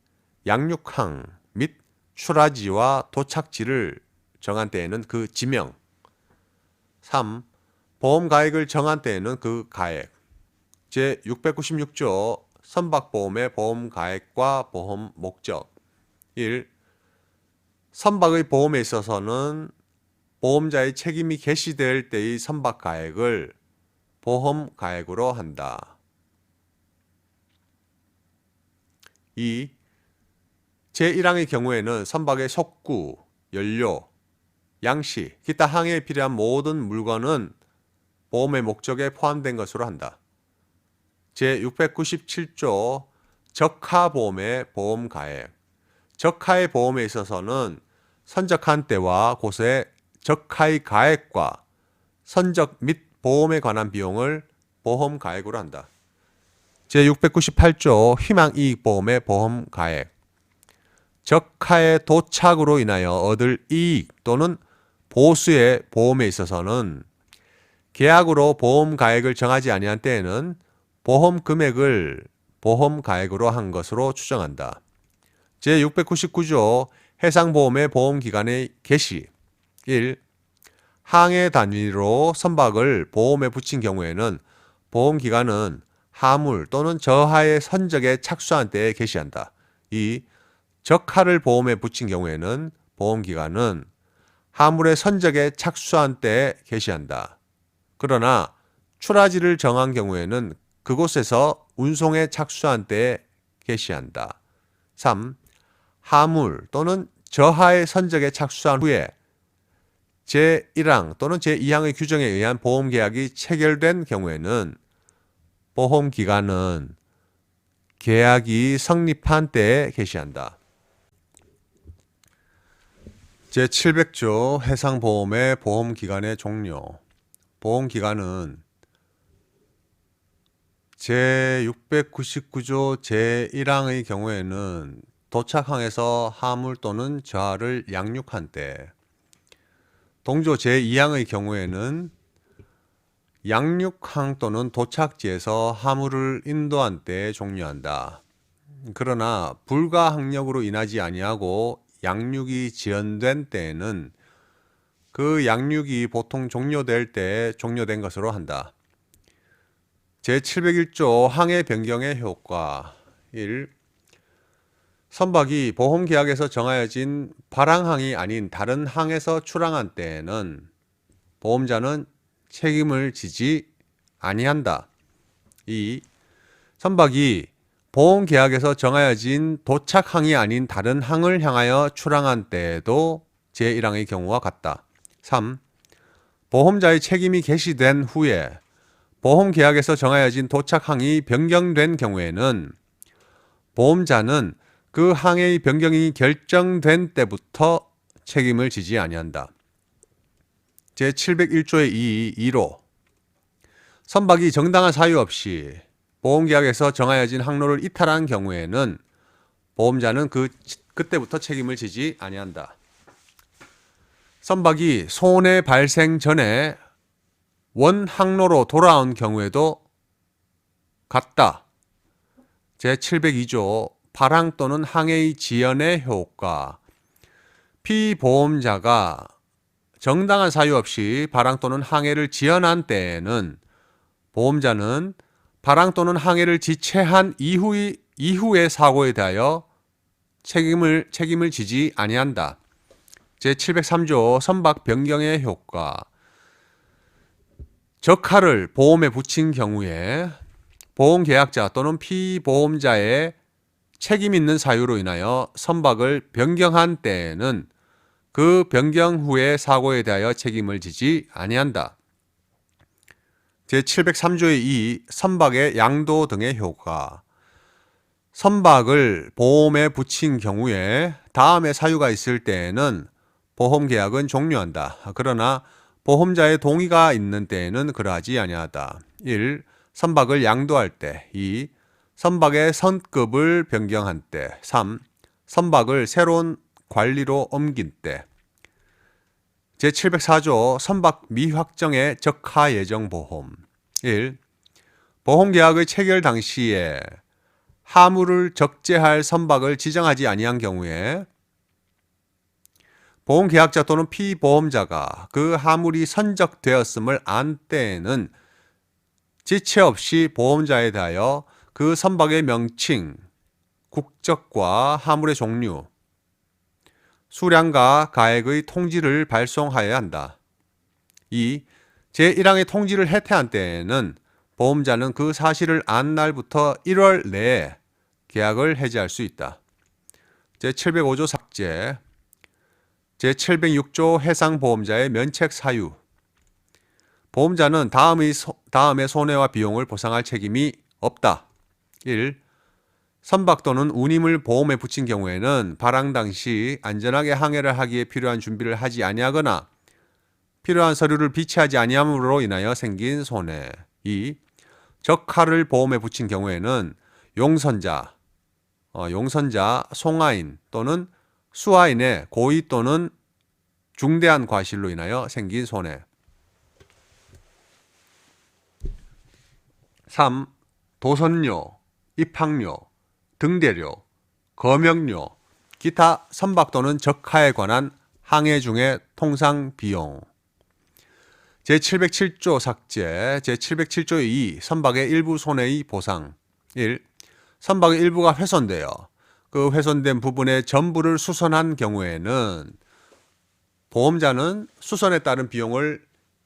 양육항 및 출하지와 도착지를 정한 때에는 그 지명. 3. 보험 가액을 정한 때에는 그 가액. 제696조 선박보험의 보험 가액과 보험 목적. 1. 선박의 보험에 있어서는 보험자의 책임이 개시될 때의 선박 가액을 보험 가액으로 한다. 2. 제1항의 경우에는 선박의 속구, 연료, 양식, 기타 항해에 필요한 모든 물건은 보험의 목적에 포함된 것으로 한다. 제697조 적하보험의 보험 가액. 적하의 보험에 있어서는 선적한 때와 곳의 적하의 가액과 선적 및 보험에 관한 비용을 보험 가액으로 한다. 제698조 희망이익보험의 보험 가액. 적하의 도착으로 인하여 얻을 이익 또는 보수의 보험에 있어서는 계약으로 보험 가액을 정하지 아니한 때에는 보험 금액을 보험 가액으로 한 것으로 추정한다. 제699조 해상보험의 보험기간의 개시. 1. 항해 단위로 선박을 보험에 붙인 경우에는 보험기간은 하물 또는 저하의 선적에 착수한 때에 개시한다. 2. 적하를 보험에 붙인 경우에는 보험기간은 하물의 선적에 착수한 때에 개시한다. 그러나 출하지를 정한 경우에는 그곳에서 운송에 착수한 때에 개시한다. 3. 하물 또는 저하의 선적에 착수한 후에 제1항 또는 제2항의 규정에 의한 보험계약이 체결된 경우에는 보험기간은 계약이 성립한 때에 개시한다. 제700조 해상보험의 보험기간의 종료. 보험기간은 제699조 제1항의 경우에는 도착항에서 하물 또는 저하를 양육한 때, 동조 제2항의 경우에는 양육항 또는 도착지에서 하물을 인도한 때에 종료한다. 그러나 불가항력으로 인하지 아니하고 양육이 지연된 때에는 그 양육이 보통 종료될 때에 종료된 것으로 한다. 제701조 항해 변경의 효과. 1. 선박이 보험계약에서 정하여진 발항항이 아닌 다른 항에서 출항한 때에는 보험자는 책임을 지지 아니한다. 2. 선박이 보험계약에서 정하여진 도착항이 아닌 다른 항을 향하여 출항한 때에도 제1항의 경우와 같다. 3. 보험자의 책임이 개시된 후에 보험계약에서 정하여진 도착항이 변경된 경우에는 보험자는 그 항해의 변경이 결정된 때부터 책임을 지지 아니한다. 제701조의 2로 선박이 정당한 사유 없이 보험계약에서 정하여진 항로를 이탈한 경우에는 보험자는 그때부터 책임을 지지 아니한다. 선박이 손해 발생 전에 원 항로로 돌아온 경우에도 같다. 제702조 발항 또는 항해의 지연의 효과. 피보험자가 정당한 사유 없이 발항 또는 항해를 지연한 때에는 보험자는 발항 또는 항해를 지체한 이후의 사고에 대하여 책임을 지지 아니한다. 제703조 선박 변경의 효과. 적하를 보험에 붙인 경우에 보험계약자 또는 피보험자의 책임 있는 사유로 인하여 선박을 변경한 때에는 그 변경 후의 사고에 대하여 책임을 지지 아니한다. 제703조의 2 선박의 양도 등의 효과. 선박을 보험에 붙인 경우에 다음의 사유가 있을 때에는 보험계약은 종료한다. 그러나 보험자의 동의가 있는 때에는 그러하지 아니하다. 1. 선박을 양도할 때. 2. 선박의 선급을 변경한 때. 3. 선박을 새로운 관리로 옮긴 때. 제704조 선박 미확정의 적하 예정 보험. 1. 보험계약의 체결 당시에 하물을 적재할 선박을 지정하지 아니한 경우에 보험계약자 또는 피보험자가 그 하물이 선적되었음을 안 때에는 지체 없이 보험자에 대하여 그 선박의 명칭, 국적과 하물의 종류, 수량과 가액의 통지를 발송하여야 한다. 2. 제1항의 통지를 해태한 때에는 보험자는 그 사실을 안 날부터 1월 내에 계약을 해지할 수 있다. 제705조 삭제. 제706조 해상보험자의 면책 사유. 보험자는 다음의 손해와 비용을 보상할 책임이 없다. 1. 선박 또는 운임을 보험에 붙인 경우에는 발항 당시 안전하게 항해를 하기에 필요한 준비를 하지 아니하거나 필요한 서류를 비치하지 아니함으로 인하여 생긴 손해. 2. 적하를 보험에 붙인 경우에는 용선자, 송하인 또는 수하인의 고의 또는 중대한 과실로 인하여 생긴 손해. 3. 도선료, 입항료, 등대료, 검역료, 기타 선박 또는 적하에 관한 항해 중의 통상 비용. 제707조 삭제. 제707조 2 선박의 일부 손해의 보상. 1. 선박의 일부가 훼손되어 그 훼손된 부분의 전부를 수선한 경우에는 보험자는 수선에 따른 비용을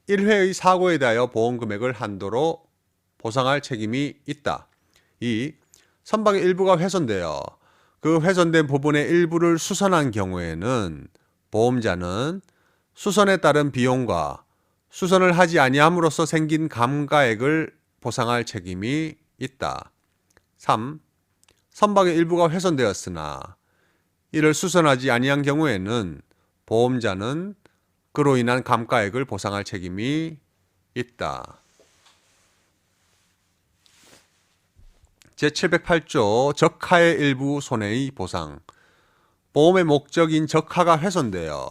1회의 사고에 대하여 보험 금액을 한도로 보상할 책임이 있다. 2. 선박의 일부가 훼손되어 그 훼손된 부분의 일부를 수선한 경우에는 보험자는 수선에 따른 비용과 수선을 하지 아니함으로써 생긴 감가액을 보상할 책임이 있다. 3. 선박의 일부가 훼손되었으나 이를 수선하지 아니한 경우에는 보험자는 그로 인한 감가액을 보상할 책임이 있다. 제708조 적하의 일부 손해의 보상. 보험의 목적인 적하가 훼손되어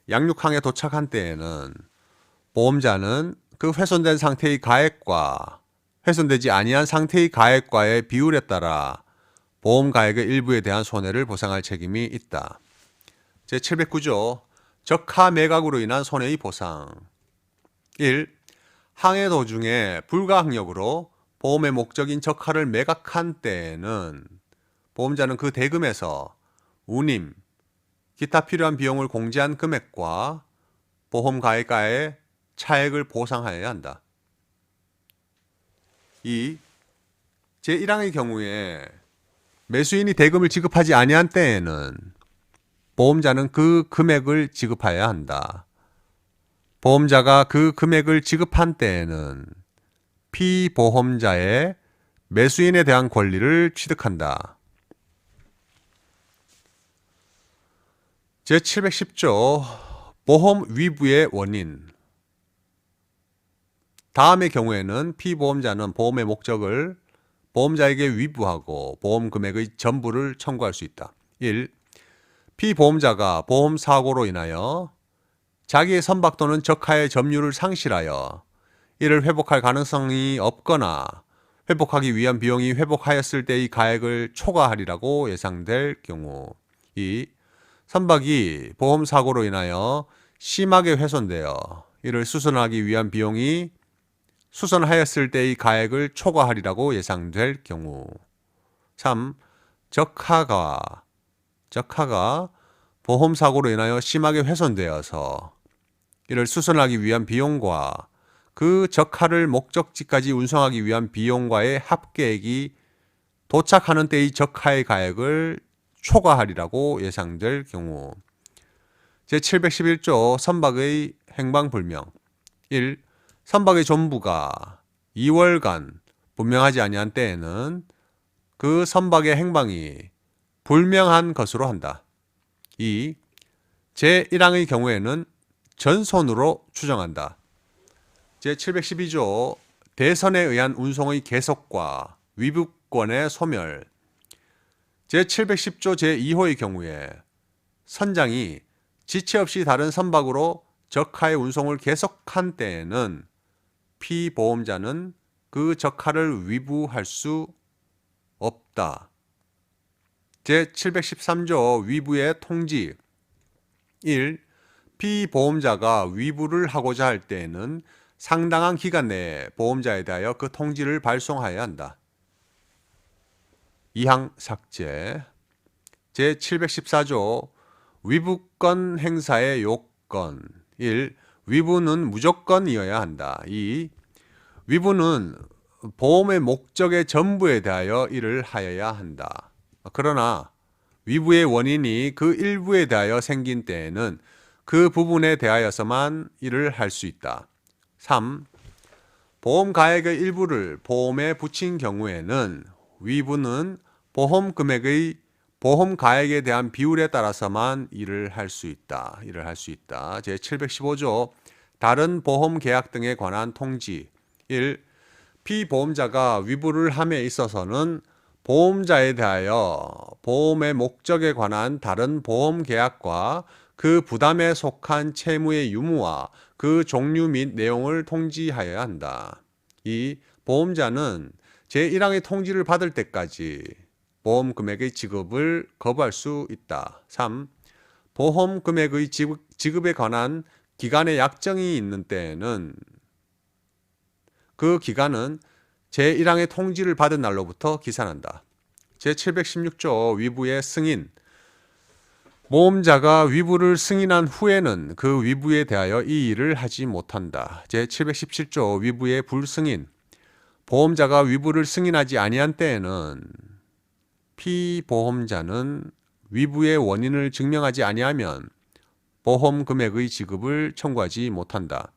양육항에 도착한 때에는 보험자는 그 훼손된 상태의 가액과 훼손되지 아니한 상태의 가액과의 비율에 따라 보험 가액의 일부에 대한 손해를 보상할 책임이 있다. 제709조 적하 매각으로 인한 손해의 보상. 1. 항해 도중에 불가항력으로 보험의 목적인 적하를 매각한 때에는 보험자는 그 대금에서 운임, 기타 필요한 비용을 공제한 금액과 보험 가액가의 차액을 보상하여야 한다. 2. 제1항의 경우에 매수인이 대금을 지급하지 아니한 때에는 보험자는 그 금액을 지급하여야 한다. 보험자가 그 금액을 지급한 때에는 피보험자의 매수인에 대한 권리를 취득한다. 제710조 보험 위부의 원인. 다음의 경우에는 피보험자는 보험의 목적을 보험자에게 위부하고 보험 금액의 전부를 청구할 수 있다. 1. 피보험자가 보험 사고로 인하여 자기의 선박 또는 적하의 점유를 상실하여 이를 회복할 가능성이 없거나 회복하기 위한 비용이 회복하였을 때의 가액을 초과하리라고 예상될 경우. 2. 선박이 보험 사고로 인하여 심하게 훼손되어 이를 수선하기 위한 비용이 수선하였을 때의 가액을 초과하리라고 예상될 경우. 3. 적하가 보험 사고로 인하여 심하게 훼손되어서 이를 수선하기 위한 비용과 그 적하를 목적지까지 운송하기 위한 비용과의 합계액이 도착하는 때의 적하의 가액을 초과하리라고 예상될 경우. 제711조 선박의 행방불명. 1. 선박의 존부가 2월간 분명하지 아니한 때에는 그 선박의 행방이 불명한 것으로 한다. 2. 제1항의 경우에는 전손으로 추정한다. 제712조 대선에 의한 운송의 계속과 위부권의 소멸. 제710조 제2호의 경우에 선장이 지체 없이 다른 선박으로 적하의 운송을 계속한 때에는 피보험자는 그 적하를 위부할 수 없다. 제713조 위부의 통지. 1. 피보험자가 위부를 하고자 할 때에는 상당한 기간 내에 보험자에 대하여 그 통지를 발송하여야 한다. 2항 삭제. 제714조 위부권 행사의 요건. 1. 위부는 무조건이어야 한다. 2. 위부는 보험의 목적의 전부에 대하여 이를 하여야 한다. 그러나 위부의 원인이 그 일부에 대하여 생긴 때에는 그 부분에 대하여서만 이를 할 수 있다. 3. 보험 가액의 일부를 보험에 붙인 경우에는 위부는 보험 금액의 보험 가액에 대한 비율에 따라서만 이를 할 수 있다. 제715조 다른 보험 계약 등에 관한 통지. 1. 피보험자가 위부를 함에 있어서는 보험자에 대하여 보험의 목적에 관한 다른 보험 계약과 그 부담에 속한 채무의 유무와 그 종류 및 내용을 통지하여야 한다. 2. 보험자는 제1항의 통지를 받을 때까지 보험 금액의 지급을 거부할 수 있다. 3. 보험 금액의 지급에 관한 기간의 약정이 있는 때에는 그 기간은 제1항의 통지를 받은 날로부터 기산한다. 제716조 위부의 승인. 보험자가 위부를 승인한 후에는 그 위부에 대하여 이 일을 하지 못한다. 제717조 위부의 불승인. 보험자가 위부를 승인하지 아니한 때에는 피보험자는 위부의 원인을 증명하지 아니하면 보험 금액의 지급을 청구하지 못한다.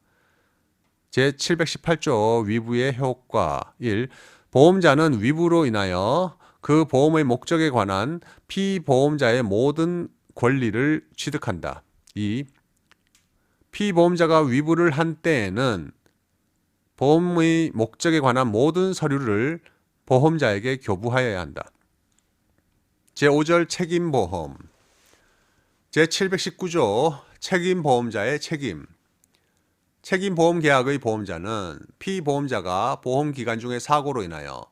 제718조 위부의 효과. 1. 보험자는 위부로 인하여 그 보험의 목적에 관한 피보험자의 모든 권리를 취득한다. 2. 피보험자가 위부를 한 때에는 보험의 목적에 관한 모든 서류를 보험자에게 교부하여야 한다. 제5절 책임보험. 제719조 책임보험자의 책임. 책임보험계약의 보험자는 피보험자가 보험기간 중에 사고로 인하여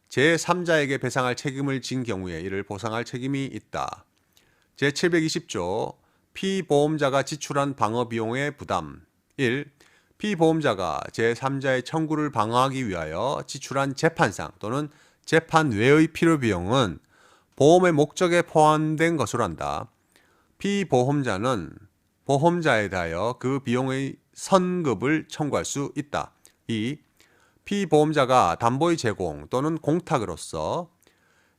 제3자에게 배상할 책임을 진 경우에 이를 보상할 책임이 있다. 제720조 피보험자가 지출한 방어비용의 부담. 1. 피보험자가 제3자의 청구를 방어하기 위하여 지출한 재판상 또는 재판 외의 필요비용은 보험의 목적에 포함된 것으로 한다. 피보험자는 보험자에 대하여 그 비용의 선급을 청구할 수 있다. 2. 피보험자가 담보의 제공 또는 공탁으로서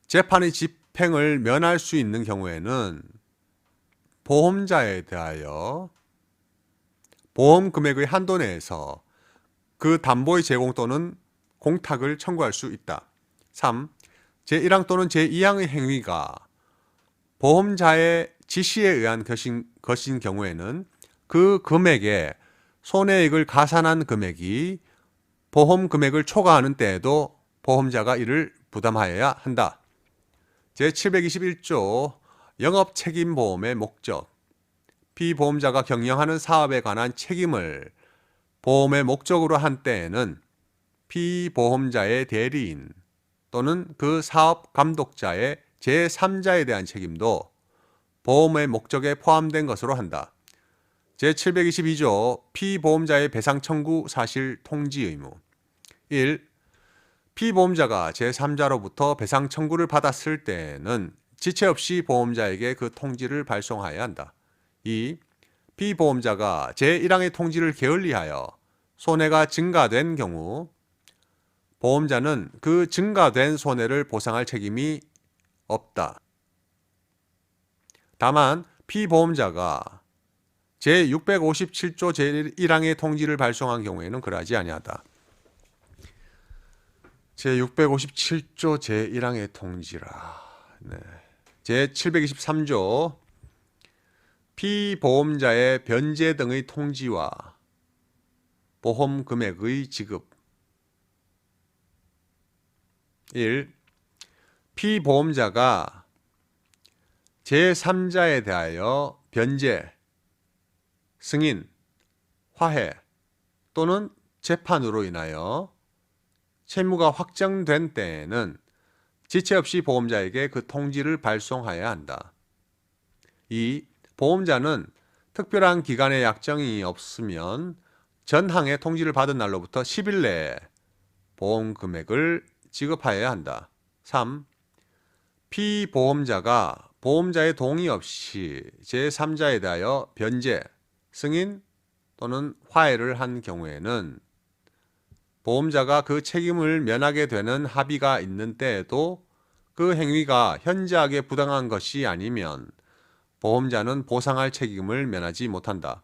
재판의 집행을 면할 수 있는 경우에는 보험자에 대하여 보험 금액의 한도 내에서 그 담보의 제공 또는 공탁을 청구할 수 있다. 3. 제1항 또는 제2항의 행위가 보험자의 지시에 의한 것인 경우에는 그 금액에 손해액을 가산한 금액이 보험 금액을 초과하는 때에도 보험자가 이를 부담하여야 한다. 제721조 영업책임보험의 목적. 피보험자가 경영하는 사업에 관한 책임을 보험의 목적으로 한 때에는 피보험자의 대리인 또는 그 사업 감독자의 제3자에 대한 책임도 보험의 목적에 포함된 것으로 한다. 제722조 피보험자의 배상 청구 사실 통지 의무 1. 피보험자가 제3자로부터 배상 청구를 받았을 때는 지체 없이 보험자에게 그 통지를 발송하여야 한다. 2. 피보험자가 제1항의 통지를 게을리하여 손해가 증가된 경우 보험자는 그 증가된 손해를 보상할 책임이 없다. 다만 피보험자가 제657조 제1항의 통지를 발송한 경우에는 그러하지 아니하다. 제657조 제1항의 통지라. 네. 제723조 피보험자의 변제 등의 통지와 보험 금액의 지급 1. 피보험자가 제3자에 대하여 변제, 승인, 화해 또는 재판으로 인하여 채무가 확정된 때에는 지체 없이 보험자에게 그 통지를 발송하여야 한다. 2. 보험자는 특별한 기간의 약정이 없으면 전항의 통지를 받은 날로부터 10일 내에 보험 금액을 지급하여야 한다. 3. 피보험자가 보험자의 동의 없이 제3자에 대하여 변제, 승인 또는 화해를 한 경우에는 보험자가 그 책임을 면하게 되는 합의가 있는 때에도 그 행위가 현저하게 부당한 것이 아니면 보험자는 보상할 책임을 면하지 못한다.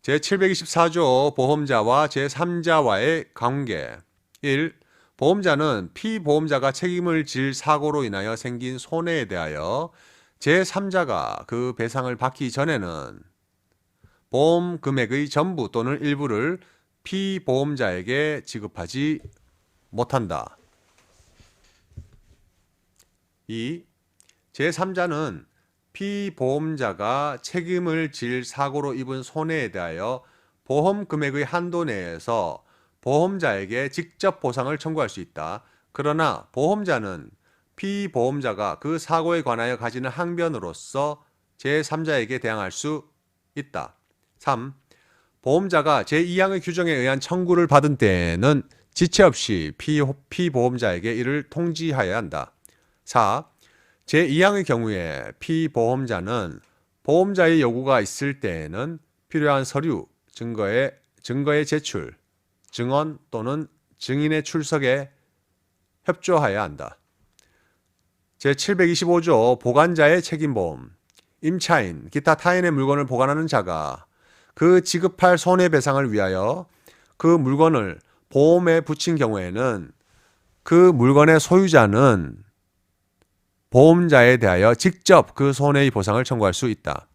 제724조 보험자와 제3자와의 관계 1. 보험자는 피보험자가 책임을 질 사고로 인하여 생긴 손해에 대하여 제3자가 그 배상을 받기 전에는 보험 금액의 전부 또는 일부를 피보험자에게 지급하지 못한다. 2. 제3자는 피보험자가 책임을 질 사고로 입은 손해에 대하여 보험 금액의 한도 내에서 보험자에게 직접 보상을 청구할 수 있다. 그러나 보험자는 피보험자가 그 사고에 관하여 가지는 항변으로서 제3자에게 대항할 수 있다. 3. 보험자가 제2항의 규정에 의한 청구를 받은 때에는 지체 없이 피보험자에게 이를 통지하여야 한다. 4. 제2항의 경우에 피보험자는 보험자의 요구가 있을 때에는 필요한 서류, 증거의 제출, 증언 또는 증인의 출석에 협조하여야 한다. 제725조 보관자의 책임보험 임차인, 기타 타인의 물건을 보관하는 자가 그 지급할 손해배상을 위하여 그 물건을 보험에 붙인 경우에는 그 물건의 소유자는 보험자에 대하여 직접 그 손해의 보상을 청구할 수 있다.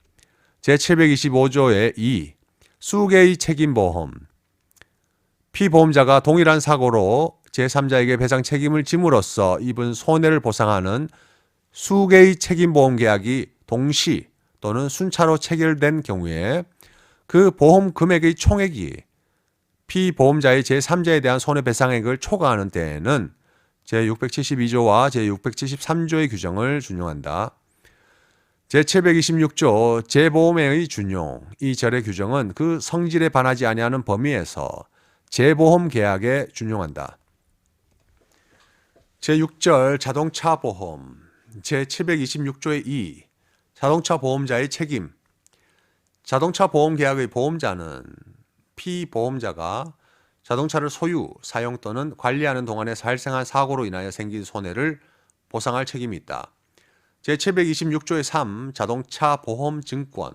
제725조의 2. 수개의 책임보험 피보험자가 동일한 사고로 제3자에게 배상 책임을 짐으로써 입은 손해를 보상하는 수개의 책임보험 계약이 동시 또는 순차로 체결된 경우에 그 보험 금액의 총액이 피보험자의 제3자에 대한 손해배상액을 초과하는 때에는 제672조와 제673조의 규정을 준용한다. 제726조 재보험의 준용 이 절의 규정은 그 성질에 반하지 아니하는 범위에서 재보험 계약에 준용한다. 제6절 자동차 보험 제726조의 2 자동차 보험자의 책임 자동차 보험 계약의 보험자는 피보험자가 자동차를 소유, 사용 또는 관리하는 동안에 발생한 사고로 인하여 생긴 손해를 보상할 책임이 있다. 제726조의 3 자동차 보험 증권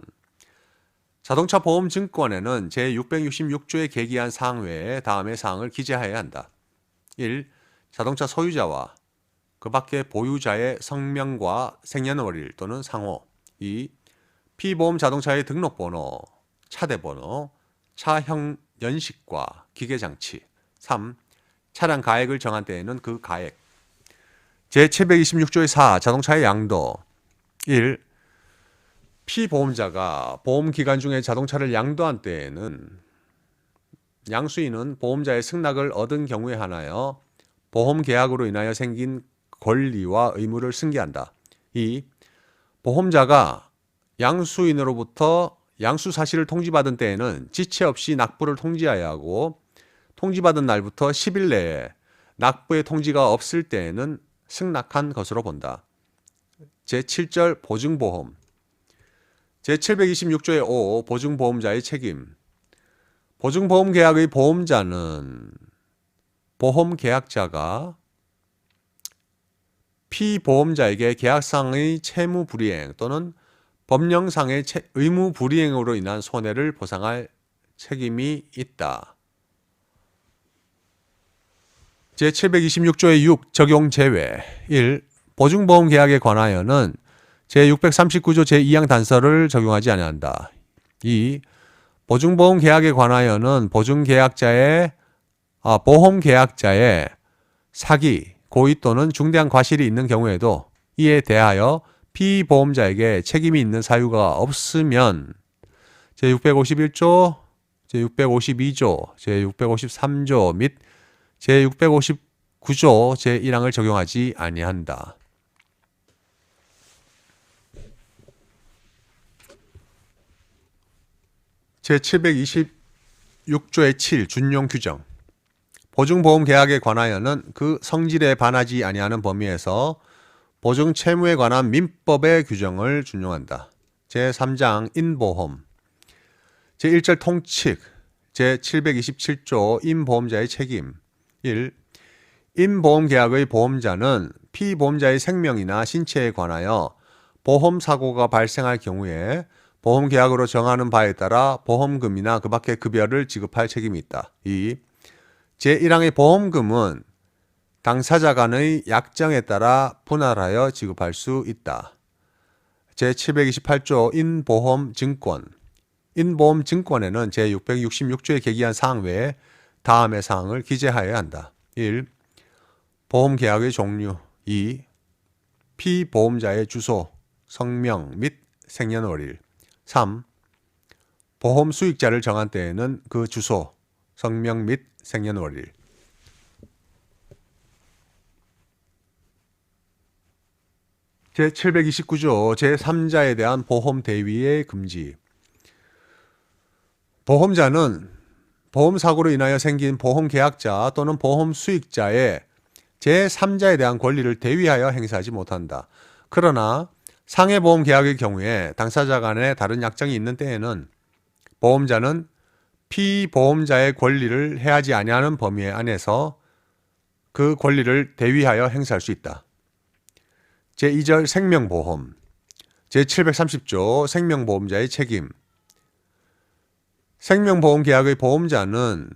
자동차 보험 증권에는 제666조에 계기한 사항 외에 다음의 사항을 기재하여야 한다. 1. 자동차 소유자와 그 밖의 보유자의 성명과 생년월일 또는 상호 2. 피보험 자동차의 등록번호, 차대번호, 차형 연식과 기계장치 3. 차량 가액을 정한 때에는 그 가액 제726조의 4 자동차의 양도 1. 피보험자가 보험기간 중에 자동차를 양도한 때에는 양수인은 보험자의 승낙을 얻은 경우에 한하여 보험 계약으로 인하여 생긴 권리와 의무를 승계한다. 2. 보험자가 양수인으로부터 양수 사실을 통지받은 때에는 지체 없이 납부를 통지하여야 하고 통지받은 날부터 10일 내에 납부의 통지가 없을 때에는 승낙한 것으로 본다. 제7절 보증보험 제726조의 5 보증보험자의 책임 보증보험 계약의 보험자는 보험계약자가 피보험자에게 계약상의 채무불이행 또는 법령상의 의무불이행으로 인한 손해를 보상할 책임이 있다. 제726조의 6 적용 제외 1. 보증보험 계약에 관하여는 제639조 제2항 단서를 적용하지 아니한다. 2. 보증보험 계약에 관하여는 보험계약자의 사기, 고의 또는 중대한 과실이 있는 경우에도 이에 대하여 피보험자에게 책임이 있는 사유가 없으면 제651조, 제652조, 제653조 및 제659조 제1항을 적용하지 아니한다. 제726조의 7 준용 규정 보증보험 계약에 관하여는 그 성질에 반하지 아니하는 범위에서 보증 채무에 관한 민법의 규정을 준용한다. 제3장 인보험 제1절 통칙 제727조 인보험자의 책임 1. 인보험계약의 보험자는 피보험자의 생명이나 신체에 관하여 보험사고가 발생할 경우에 보험계약으로 정하는 바에 따라 보험금이나 그 밖의 급여를 지급할 책임이 있다. 2. 제1항의 보험금은 당사자 간의 약정에 따라 분할하여 지급할 수 있다. 제728조 인보험증권 인보험증권에는 제666조에 계기한 사항 외에 다음의 사항을 기재하여야 한다. 1. 보험계약의 종류 2. 피보험자의 주소, 성명 및 생년월일 3. 보험 수익자를 정한 때에는 그 주소, 성명 및 생년월일 제729조 제3자에 대한 보험 대위의 금지 보험자는 보험사고로 인하여 생긴 보험계약자 또는 보험 수익자의 제3자에 대한 권리를 대위하여 행사하지 못한다. 그러나 상해보험계약의 경우에 당사자 간에 다른 약정이 있는 때에는 보험자는 피보험자의 권리를 해하지 아니하는 범위 안에서 그 권리를 대위하여 행사할 수 있다. 제2절 생명보험 제730조 생명보험자의 책임 생명보험계약의 보험자는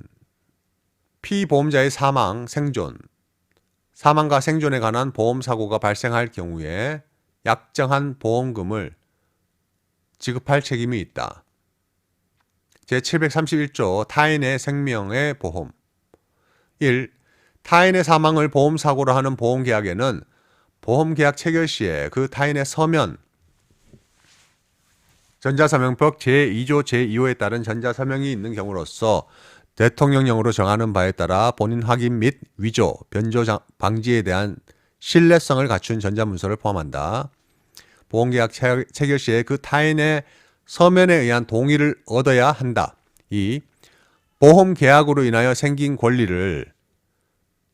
피보험자의 사망, 생존, 사망과 생존에 관한 보험사고가 발생할 경우에 약정한 보험금을 지급할 책임이 있다. 제731조 타인의 생명의 보험 1. 타인의 사망을 보험사고로 하는 보험계약에는 보험계약 체결 시에 그 타인의 서면 전자서명법 제2조 제2호에 따른 전자서명이 있는 경우로서 대통령령으로 정하는 바에 따라 본인 확인 및 위조, 변조 방지에 대한 신뢰성을 갖춘 전자문서를 포함한다. 보험계약 체결 시에 그 타인의 서면에 의한 동의를 얻어야 한다. 2. 보험계약으로 인하여 생긴 권리를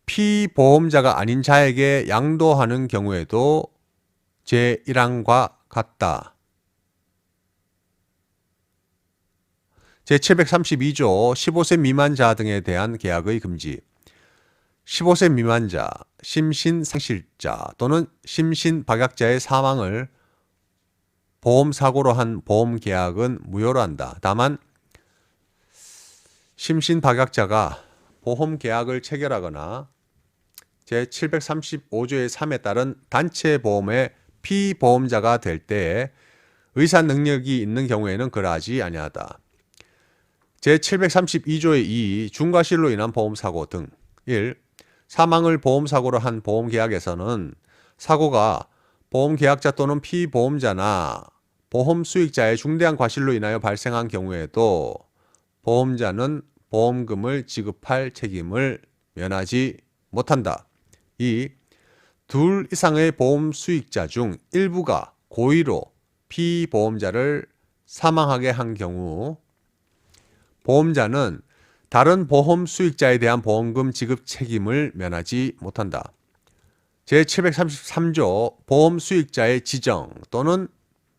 피보험자가 아닌 자에게 양도하는 경우에도 제1항과 같다. 제732조 15세 미만자 등에 대한 계약의 금지 15세 미만자, 심신상실자 또는 심신박약자의 사망을 보험사고로 한 보험계약은 무효로 한다. 다만 심신박약자가 보험계약을 체결하거나 제735조의 3에 따른 단체보험의 피보험자가 될 때에 의사능력이 있는 경우에는 그러하지 아니하다. 제732조의 2 중과실로 인한 보험사고 등 1. 사망을 보험사고로 한 보험계약에서는 사고가 보험계약자 또는 피보험자나 보험 수익자의 중대한 과실로 인하여 발생한 경우에도 보험자는 보험금을 지급할 책임을 면하지 못한다. 2. 둘 이상의 보험 수익자 중 일부가 고의로 피보험자를 사망하게 한 경우 보험자는 다른 보험 수익자에 대한 보험금 지급 책임을 면하지 못한다. 제733조 보험 수익자의 지정 또는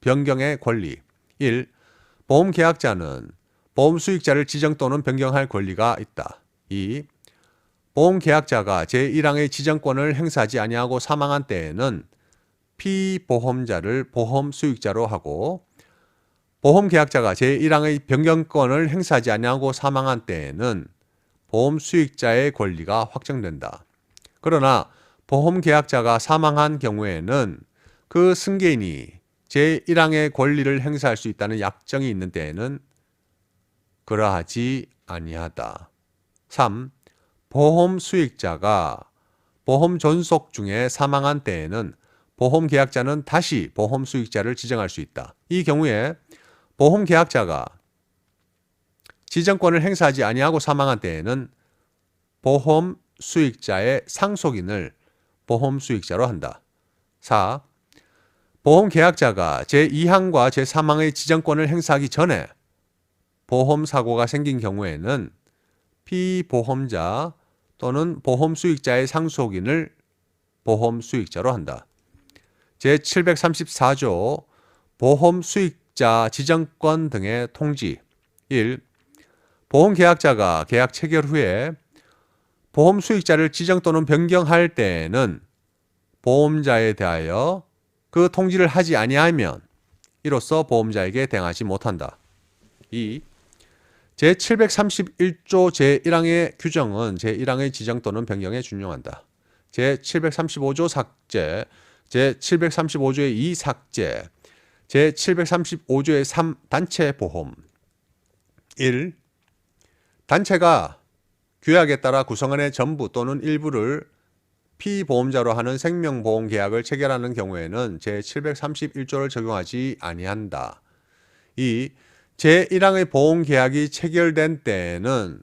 변경의 권리 1. 보험 계약자는 보험 수익자를 지정 또는 변경할 권리가 있다. 2. 보험 계약자가 제1항의 지정권을 행사하지 아니하고 사망한 때에는 피보험자를 보험 수익자로 하고 보험 계약자가 제1항의 변경권을 행사하지 아니하고 사망한 때에는 보험 수익자의 권리가 확정된다. 그러나 보험 계약자가 사망한 경우에는 그 승계인이 제1항의 권리를 행사할 수 있다는 약정이 있는 때에는 그러하지 아니하다. 3. 보험 수익자가 보험 존속 중에 사망한 때에는 보험 계약자는 다시 보험 수익자를 지정할 수 있다. 이 경우에 보험 계약자가 지정권을 행사하지 아니하고 사망한 때에는 보험 수익자의 상속인을 보험 수익자로 한다. 4. 보험 계약자가 제2항과 제3항의 지정권을 행사하기 전에 보험 사고가 생긴 경우에는 피보험자 또는 보험 수익자의 상속인을 보험 수익자로 한다. 제734조 보험 수익자 지정권 등의 통지 1. 보험 계약자가 계약 체결 후에 보험 수익자를 지정 또는 변경할 때에는 보험자에 대하여 그 통지를 하지 아니하면 이로써 보험자에게 대응하지 못한다. 2. 제731조 제1항의 규정은 제1항의 지정 또는 변경에 준용한다. 제735조 삭제, 제735조의 2 삭제, 제735조의 3 단체 보험 1. 단체가 규약에 따라 구성원의 전부 또는 일부를 피보험자로 하는 생명보험 계약을 체결하는 경우에는 제731조를 적용하지 아니한다. 2. 제1항의 보험계약이 체결된 때에는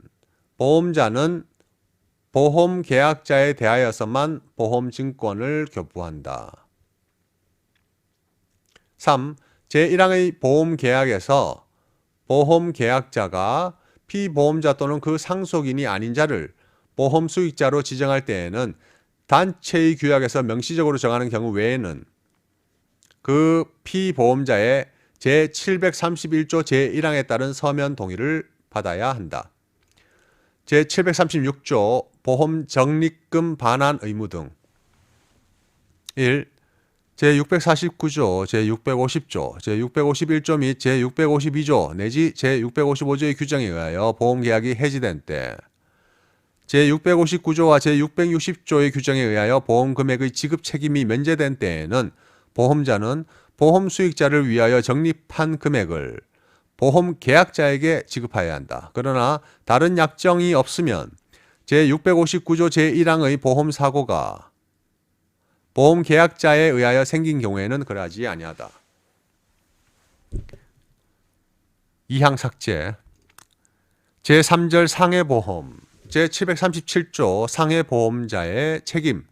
보험자는 보험계약자에 대하여서만 보험증권을 교부한다. 3. 제1항의 보험계약에서 보험계약자가 피보험자 또는 그 상속인이 아닌 자를 보험수익자로 지정할 때에는 단체의 규약에서 명시적으로 정하는 경우 외에는 그 피보험자의 제731조 제1항에 따른 서면 동의를 받아야 한다. 제736조 보험 적립금 반환 의무 등 1. 제649조, 제650조, 제651조 및 제652조 내지 제655조의 규정에 의하여 보험계약이 해지된 때 제659조와 제660조의 규정에 의하여 보험금액의 지급 책임이 면제된 때에는 보험자는 보험 수익자를 위하여 적립한 금액을 보험 계약자에게 지급해야 한다. 그러나 다른 약정이 없으면 제659조 제1항의 보험 사고가 보험 계약자에 의하여 생긴 경우에는 그러하지 아니하다. 2항 삭제 제3절 상해보험 제737조 상해보험자의 책임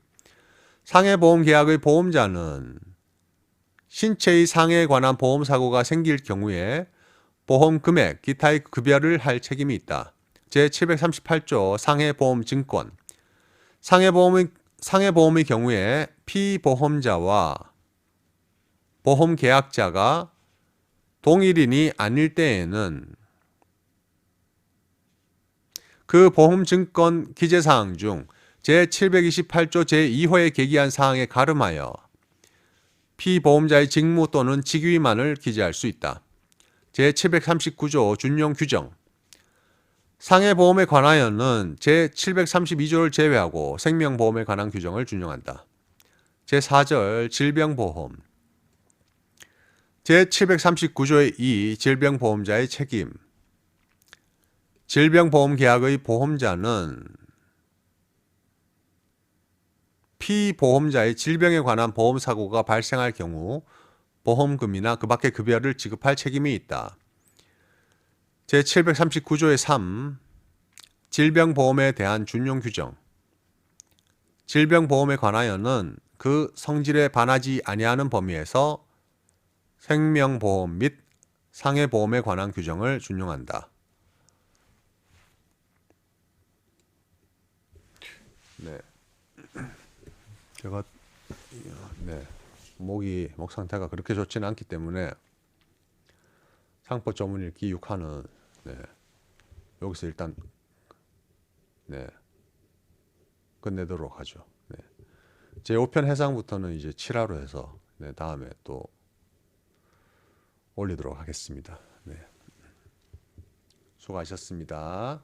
상해보험계약의 보험자는 신체의 상해에 관한 보험사고가 생길 경우에 보험금액, 기타의 급여를 할 책임이 있다. 제738조 상해보험증권 상해보험의 경우에 피보험자와 보험계약자가 동일인이 아닐 때에는 그 보험증권 기재사항 중 제728조 제2호에 계기한 사항에 가름하여 피보험자의 직무 또는 직위만을 기재할 수 있다. 제739조 준용 규정 상해보험에 관하여는 제732조를 제외하고 생명보험에 관한 규정을 준용한다. 제4절 질병보험 제739조의 2 질병보험자의 책임 질병보험계약의 보험자는 피보험자의 질병에 관한 보험사고가 발생할 경우 보험금이나 그 밖의 급여를 지급할 책임이 있다. 제739조의 3 질병보험에 대한 준용 규정. 질병보험에 관하여는 그 성질에 반하지 아니하는 범위에서 생명보험 및 상해보험에 관한 규정을 준용한다. 네. 제가 목 상태가 그렇게 좋지는 않기 때문에 상법 조문 읽기 6화는 여기서 일단 끝내도록 하죠. 제 5편 해상부터는 이제 7화로 해서 다음에 또 올리도록 하겠습니다. 수고하셨습니다.